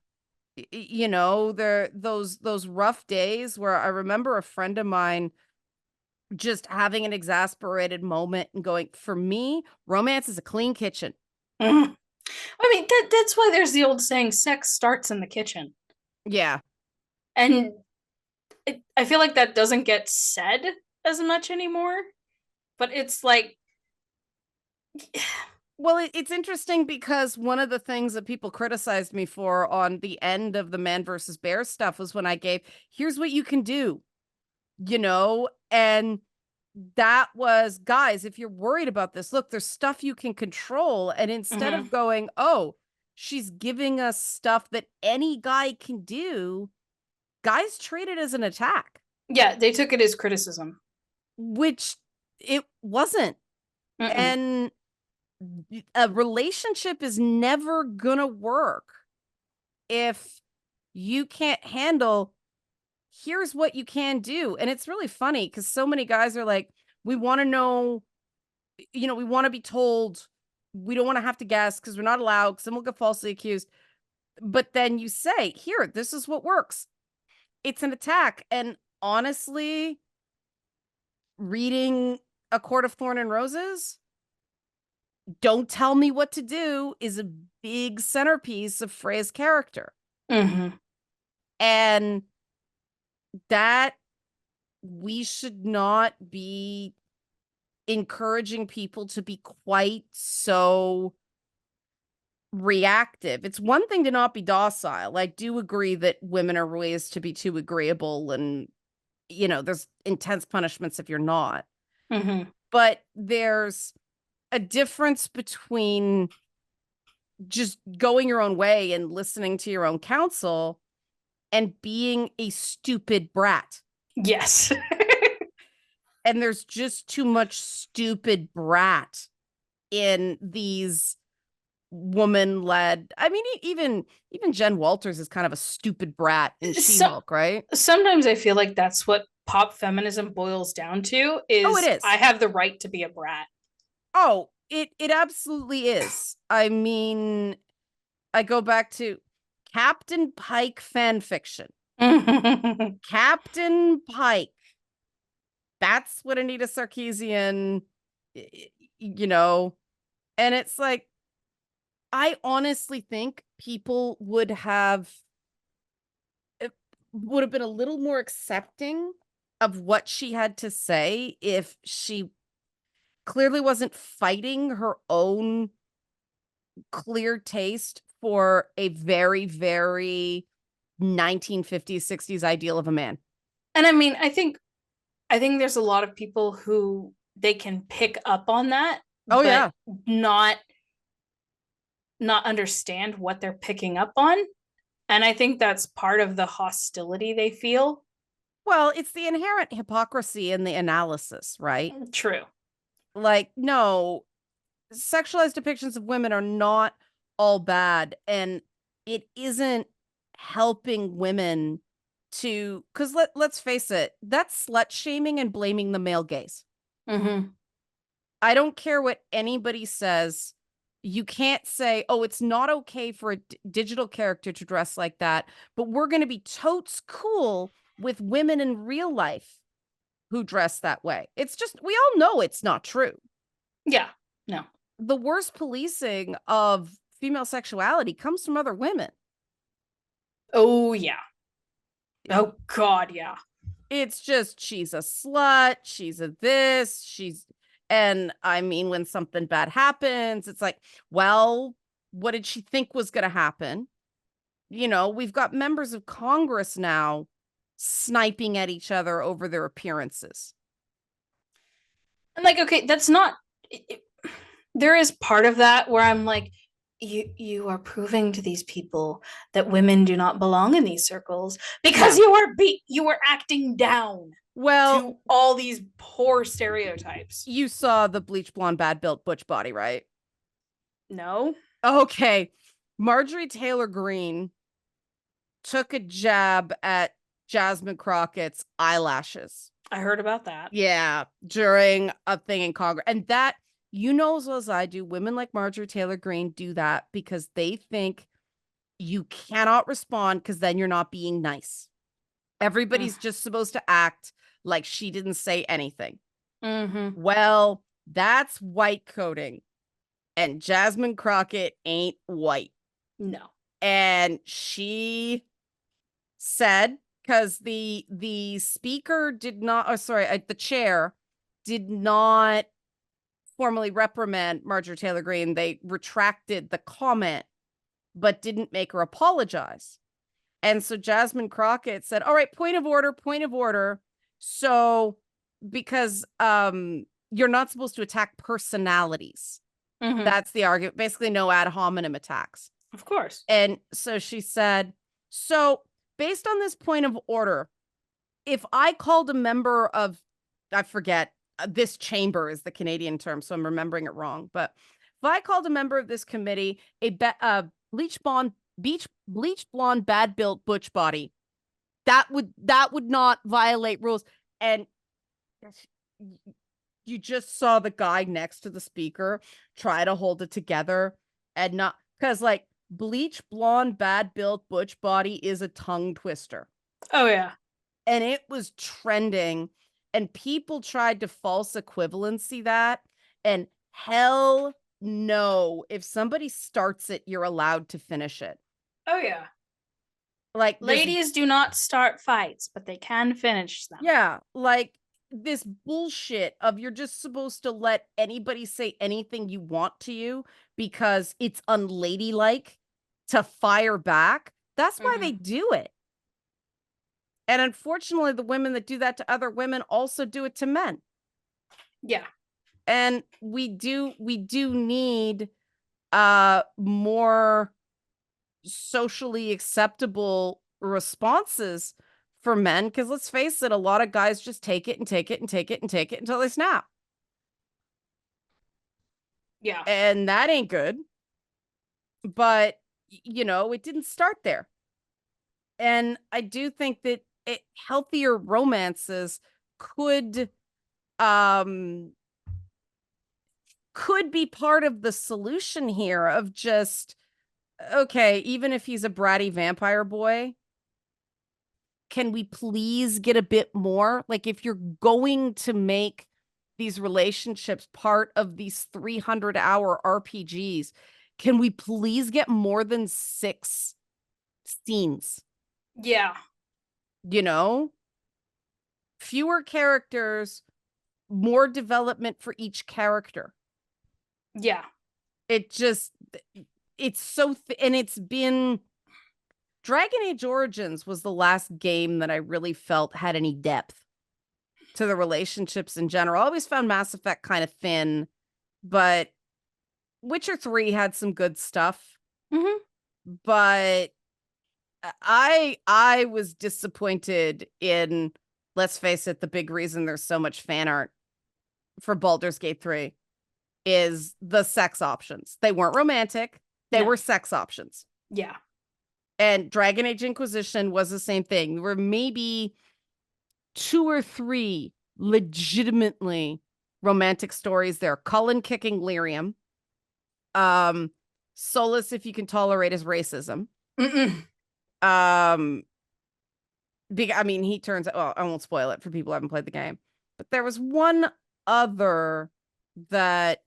A: There those rough days where I remember a friend of mine just having an exasperated moment and going, for me, romance is a clean kitchen.
B: Mhm. I mean that's why there's the old saying, sex starts in the kitchen.
A: Yeah.
B: And I feel like that doesn't get said as much anymore, but it's like
A: Well, it's interesting because one of the things that people criticized me for on the end of the man versus bear stuff was when I gave, here's what you can do, and that was, guys, if you're worried about this, look, there's stuff you can control. And instead
B: mhm.
A: of going, oh, she's giving us stuff that any guy can do, guys treat it as an attack,
B: Yeah, they took it as criticism.
A: which it wasn't.
B: Mm-mm.
A: And a relationship is never gonna work if you can't handle, here's what you can do. And it's really funny because so many guys are like, we want to know, we want to be told, we don't want to have to guess because we're not allowed, because then we'll get falsely accused. But then you say, here, this is what works. It's an attack. And honestly, reading A Court of Thorn and Roses, don't tell me what to do, big centerpiece of Freya's character.
B: Mm-hmm.
A: And that we should not be encouraging people to be quite so reactive. It's one thing to not be docile. I do agree that women are raised to be too agreeable, and there's intense punishments if you're not.
B: Mm-hmm.
A: But there's a difference between just going your own way and listening to your own counsel and being a stupid brat.
B: Yes.
A: And there's just too much stupid brat in these woman-led. I mean, even Jen Walters is kind of a stupid brat in
B: So,
A: She-Hulk, right?
B: sometimes I feel like that's what pop feminism boils down to,
A: Oh, it
B: is
A: is.
B: I have the right to be a brat.
A: Oh, it absolutely is. I mean, I go back to Captain Pike fan fiction. Captain Pike. That's what Anita Sarkeesian, and it's like, I honestly think people would have been a little more accepting of what she had to say if she clearly wasn't fighting her own clear taste for a very, very 1950s, 60s ideal of a man.
B: And I mean, I think there's a lot of people who they can pick up on that,
A: Oh,
B: but
A: yeah.
B: not understand what they're picking up on. And I think that's part of the hostility they feel.
A: Well, it's the inherent hypocrisy in the analysis, right?
B: True.
A: Like, no, sexualized depictions of women are not all bad. And it isn't helping women because let's face it, that's slut shaming and blaming the male gaze.
B: Mm-hmm.
A: I don't care what anybody says. You can't say, oh, it's not okay for a digital character to dress like that, but we're going to be totes cool with women in real life who dress that way. It's just, we all know it's not true.
B: Yeah. No.
A: The worst policing of female sexuality comes from other women.
B: Oh yeah. Oh God, yeah.
A: It's just, she's a slut, she's a this, and I mean, when something bad happens, it's like, well, what did she think was going to happen? We've got members of Congress now sniping at each other over their appearances.
B: And like, okay, that's not there is part of that where I'm like, you are proving to these people that women do not belong in these circles because
A: Yeah.
B: you are acting down
A: Well,
B: to all these poor stereotypes.
A: you saw the bleach blonde, bad built butch body, right?
B: No.
A: Okay. Marjorie Taylor Greene took a jab at Jasmine Crockett's eyelashes.
B: I heard about that.
A: Yeah, during a thing in Congress. And that, as well as I do, women like Marjorie Taylor Greene do that because they think you cannot respond because then you're not being nice. Everybody's just supposed to act like she didn't say anything.
B: Mm-hmm.
A: Well, that's white coding. And Jasmine Crockett ain't white.
B: No.
A: And she said, because the speaker did not, oh, sorry, the chair did not formally reprimand Marjorie Taylor Greene. They retracted the comment, but didn't make her apologize. And so Jasmine Crockett said, all right, point of order, point of order. So, because you're not supposed to attack personalities.
B: Mm-hmm.
A: That's the argument. Basically, no ad hominem attacks.
B: Of course.
A: And so she said, so based on this point of order, if I called a member of, I forget, this chamber is the Canadian term, so I'm remembering it wrong. But if I called a member of this committee a bleach blonde, bad built butch body, that would not violate rules. And you just saw the guy next to the speaker try to hold it together and not, because like bleach blonde, bad built butch body is a tongue twister.
B: Oh yeah.
A: And it was trending, and people tried to false equivalency that, and hell no, if somebody starts it, you're allowed to finish it.
B: Oh yeah.
A: Like this,
B: Ladies do not start fights, but they can finish them.
A: yeah, like this bullshit of you're just supposed to let anybody say anything you want to you because it's unladylike to fire back. That's why they do it. And unfortunately, the women that do that to other women also do it to men.
B: Yeah.
A: And we do need more socially acceptable responses for men, because let's face it, a lot of guys just take it and take it and take it and take it until they snap.
B: Yeah.
A: And that ain't good. But it didn't start there. And I do think that healthier romances could be part of the solution here of just, okay, even if he's a bratty vampire boy, can we please get a bit more? Like, if you're going to make these relationships part of these 300-hour RPGs, can we please get more than 6 scenes?
B: Yeah.
A: Fewer characters, more development for each character.
B: Yeah.
A: It's so and it's been Dragon Age Origins was the last game that I really felt had any depth to the relationships in general. I always found Mass Effect kind of thin, but Witcher 3 had some good stuff. But I was disappointed in, let's face it, the big reason there's so much fan art for Baldur's Gate 3 is the sex options. They weren't romantic. They were sex options.
B: Yeah.
A: And Dragon Age Inquisition was the same thing. There were maybe 2 or 3 legitimately romantic stories there. Cullen kicking Lyrium. Solus, if you can tolerate his racism. I mean, he turns out, well, I won't spoil it for people who haven't played the game. But there was one other that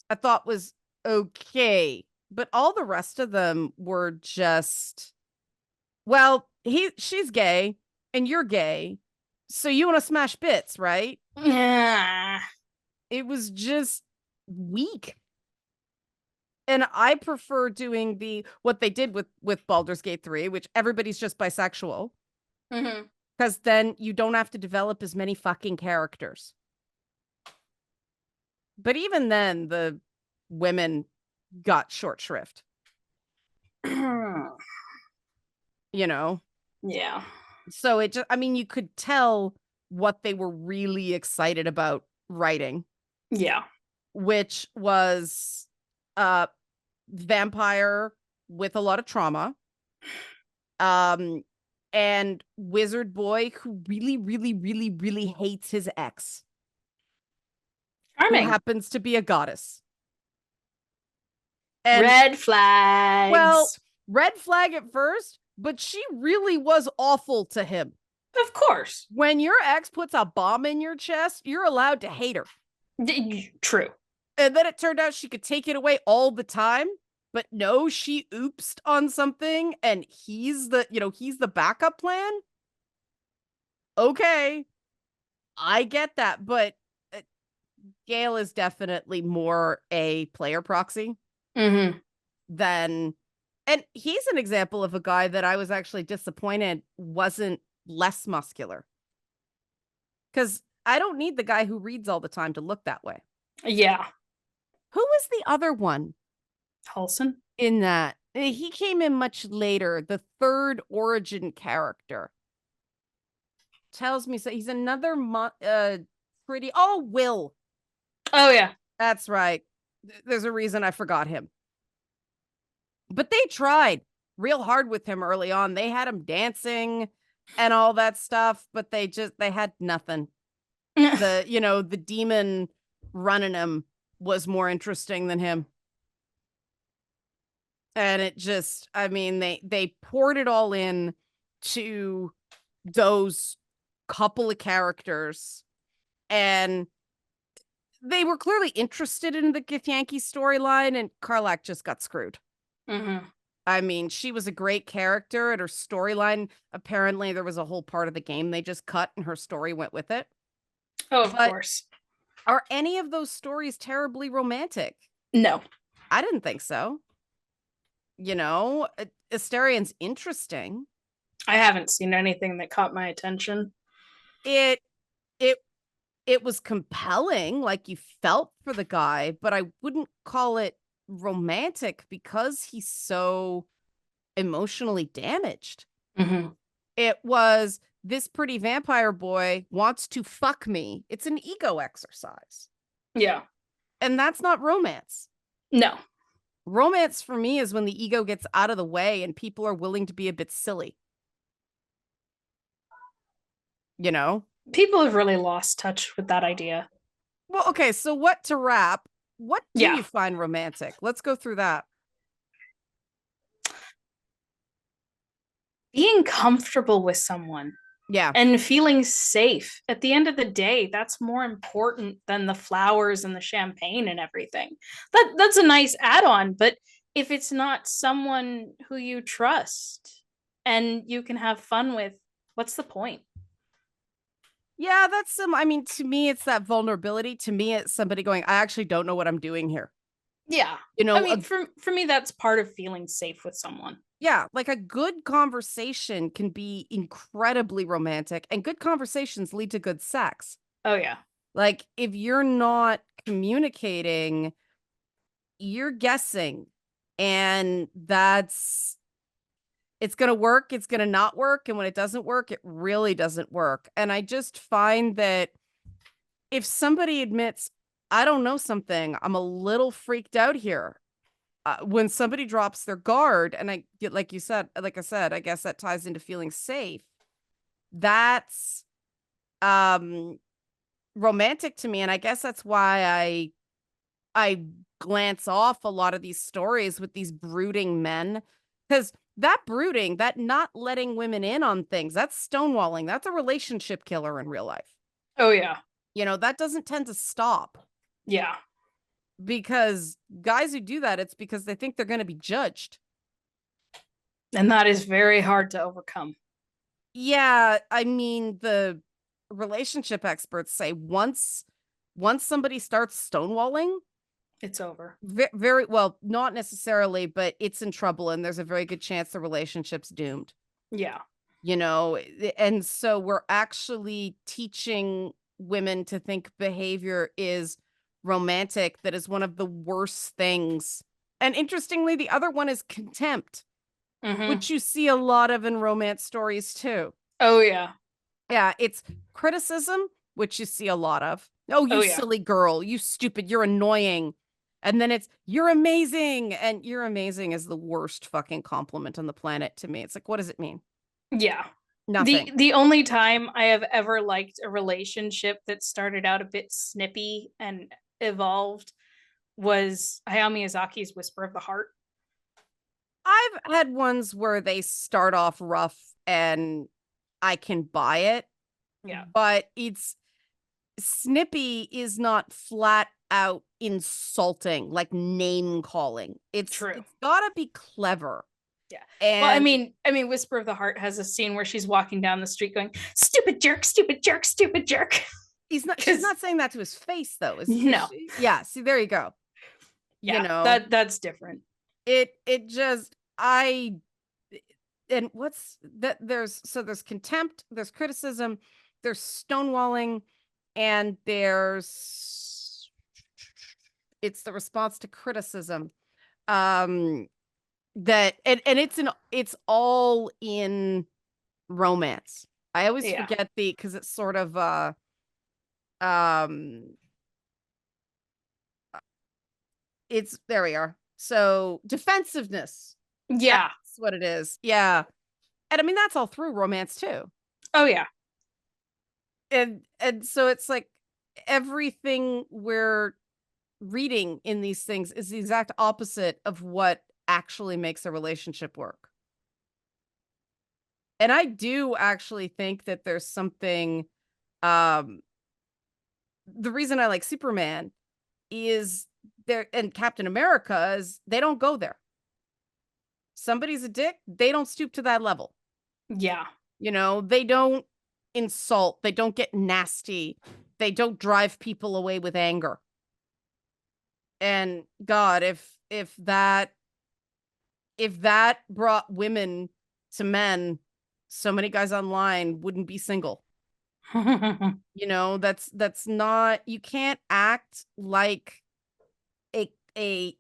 A: I thought was okay, but all the rest of them were just, well, she's gay and you're gay, so you want to smash bits, right?
B: Yeah.
A: It was just weak. And I prefer doing what they did with Baldur's Gate 3, which everybody's just bisexual. Because then you don't have to develop as many fucking characters. But even then, the women got short shrift.
B: Yeah.
A: So it just, I mean, you could tell what they were really excited about writing.
B: Yeah.
A: Which was vampire with a lot of trauma. And wizard boy who really, really, really, really hates his ex.
B: Charming.
A: Who happens to be a goddess. And,
B: red flags.
A: Well, red flag at first, but she really was awful to him.
B: Of course.
A: When your ex puts a bomb in your chest, you're allowed to hate her.
B: True.
A: And then it turned out she could take it away all the time. But no, she oopsed on something and he's the backup plan. Okay. I get that, but Gale is definitely more a player proxy than, and he's an example of a guy that I was actually disappointed wasn't less muscular. Because I don't need the guy who reads all the time to look that way.
B: Yeah.
A: Who was the other one?
B: Halson?
A: In that. He came in much later, the third origin character. Tells me so. He's another pretty. Oh, Will.
B: Oh, yeah.
A: That's right. There's a reason I forgot him. But they tried real hard with him early on. They had him dancing and all that stuff, but they had nothing. The demon running him was more interesting than him. And it just, I mean, they poured it all in to those couple of characters, and they were clearly interested in the Githyanki storyline, and Karlak just got screwed.
B: Mm-hmm.
A: I mean, she was a great character, and her storyline, apparently there was a whole part of the game they just cut, and her story went with it.
B: Oh, of
A: But
B: course.
A: are any of those stories terribly romantic?
B: No,
A: I didn't think so. You know, Asterian's interesting.
B: I haven't seen anything that caught my attention.
A: It it it was compelling, like you felt for the guy, but I wouldn't call it romantic because he's so emotionally damaged.
B: Mm-hmm.
A: It was this pretty vampire boy wants to fuck me. It's an ego exercise.
B: Yeah.
A: And that's not romance.
B: No.
A: Romance for me is when the ego gets out of the way and people are willing to be a bit silly. You know?
B: People have really lost touch with that idea.
A: Well, okay, so what to wrap? What do
B: Yeah.
A: you find romantic? Let's go through that.
B: Being comfortable with someone
A: Yeah.
B: and feeling safe. At the end of the day, that's more important than the flowers and the champagne and everything. That's a nice add-on, but if it's not someone who you trust and you can have fun with, what's the point?
A: Yeah, that's some, I mean, to me, it's that vulnerability. To me, it's somebody going, I actually don't know what I'm doing here.
B: Yeah.
A: You
B: I
A: know,
B: mean, for me, that's part of feeling safe with someone.
A: yeah, like a good conversation can be incredibly romantic, and good conversations lead to good sex.
B: Oh, yeah.
A: Like, if you're not communicating, you're guessing, and it's going to work, it's going to not work. And when it doesn't work, it really doesn't work. And I just find that if somebody admits, I don't know something, I'm a little freaked out here. When somebody drops their guard, and I get, like you said, like I said, I guess that ties into feeling safe. That's romantic to me, and I guess that's why I glance off a lot of these stories with these brooding men, because that brooding, that not letting women in on things, that's stonewalling. That's a relationship killer in real life.
B: Oh, yeah.
A: You know, that doesn't tend to stop.
B: Yeah.
A: Because guys who do that, it's because they think they're going to be judged.
B: And that is very hard to overcome.
A: Yeah, I mean, the relationship experts say once somebody starts stonewalling,
B: It's over.
A: very well, not necessarily, but it's in trouble, and there's a very good chance the relationship's doomed.
B: Yeah.
A: You know, and so we're actually teaching women to think behavior is romantic. That is one of the worst things. And interestingly, the other one is contempt,
B: Mm-hmm.
A: which you see a lot of in romance stories too.
B: Oh, yeah.
A: Yeah, it's criticism, which you see a lot of. Oh,
B: Oh,
A: you
B: yeah.
A: silly girl, you stupid, you're annoying. And then it's, you're amazing. And you're amazing is the worst fucking compliment on the planet to me. It's like, what does it mean?
B: Yeah.
A: Nothing.
B: The only time I have ever liked a relationship that started out a bit snippy and evolved was Hayao Miyazaki's Whisper of the Heart.
A: I've had ones where they start off rough and I can buy it,
B: Yeah.
A: but it's snippy is not flat out insulting, like name calling.
B: True.
A: It's gotta be clever.
B: Yeah. Well,
A: And
B: I mean, Whisper of the Heart has a scene where she's walking down the street going, "Stupid jerk, stupid jerk, stupid jerk."
A: she's not saying that to his face though. Is
B: No.
A: she? Yeah, see, there you go. You
B: Yeah,
A: know,
B: that's different.
A: it just I and what's that there's contempt, there's criticism, there's stonewalling, and there's it's the response to criticism. That and it's all in romance. I always
B: Yeah.
A: forget because it's sort of um it's there we are. So defensiveness.
B: Yeah.
A: That's what it is. Yeah. And I mean that's all through romance too.
B: Oh, yeah.
A: And so it's like everything we're reading in these things is the exact opposite of what actually makes a relationship work. And I do actually think that there's something um the reason I like Superman is there, and Captain America is they don't go there. Somebody's a dick, they don't stoop to that level.
B: Yeah.
A: They don't insult, they don't get nasty, they don't drive people away with anger. And God, if that brought women to men, so many guys online wouldn't be single. That's not, you can't act like a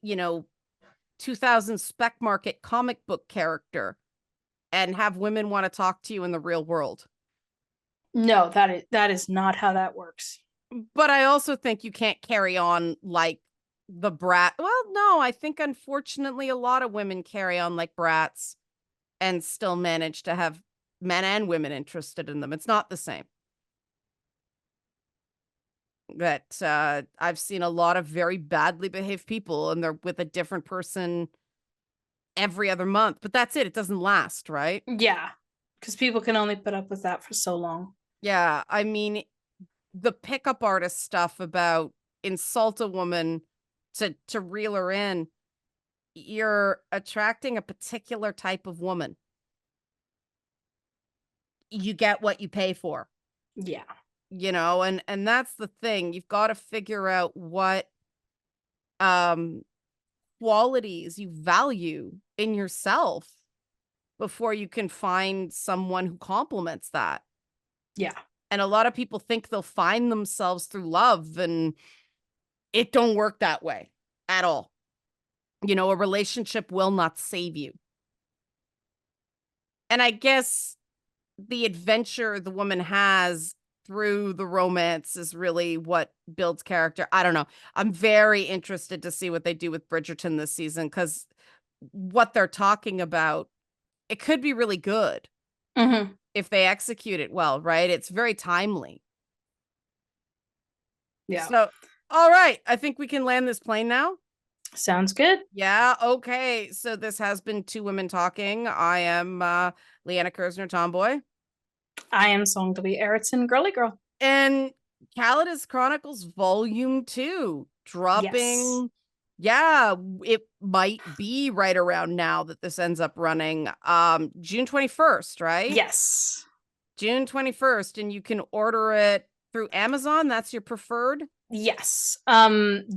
A: 2000 spec market comic book character and have women want to talk to you in the real world.
B: No, that is not how that works.
A: But I also think you can't carry on like the brat. Well, no, I think unfortunately a lot of women carry on like brats and still manage to have men and women interested in them. It's not the same. That I've seen a lot of very badly behaved people and they're with a different person every other month, but that's it. It doesn't last, right?
B: Yeah, because people can only put up with that for so long.
A: Yeah, I mean, the pickup artist stuff about insult a woman to reel her in, you're attracting a particular type of woman. You get what you pay for.
B: Yeah.
A: And that's the thing. You've got to figure out what qualities you value in yourself before you can find someone who complements that.
B: Yeah.
A: And a lot of people think they'll find themselves through love, and it don't work that way at all. A relationship will not save you. And I guess the adventure the woman has through the romance is really what builds character. I don't know. I'm very interested to see what they do with Bridgerton this season, because what they're talking about, it could be really good if they execute it well, right? It's very timely.
B: Yeah.
A: So, all right. I think we can land this plane now.
B: Sounds good.
A: Yeah. Okay. So this has been Two Women Talking. I am Leanna Kersner, Tomboy.
B: I am Song to be Erickson, girly girl.
A: And CALLATIS Chronicles Volume 2 dropping.
B: Yes.
A: Yeah, it might be right around now that this ends up running. June 21st, right?
B: Yes.
A: June 21st, and you can order it through Amazon. That's your preferred?
B: Yes.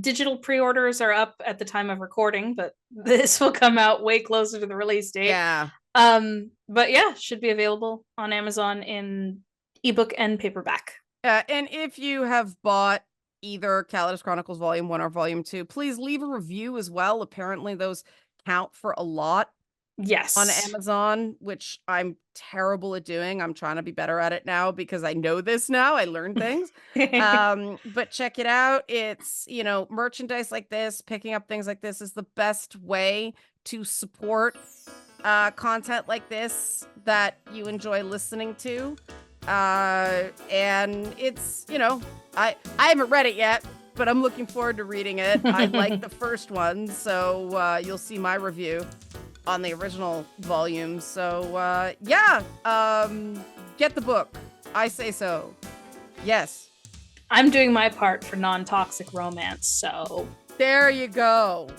B: Digital pre-orders are up at the time of recording, but this will come out way closer to the release date.
A: Yeah.
B: But yeah, should be available on Amazon in ebook and paperback.
A: And if you have bought either CALLATIS Chronicles Volume 1 or Volume 2, please leave a review as well. Apparently those count for a lot.
B: Yes.
A: On Amazon, which I'm terrible at doing. I'm trying to be better at it now because I know this now. I learned things. But check it out. It's, merchandise like this, picking up things like this is the best way to support content like this that you enjoy listening to. And it's, I haven't read it yet, but I'm looking forward to reading it. I like the first one, so you'll see my review on the original volume. So get the book. I say so. Yes.
B: I'm doing my part for non-toxic romance, so
A: there you go.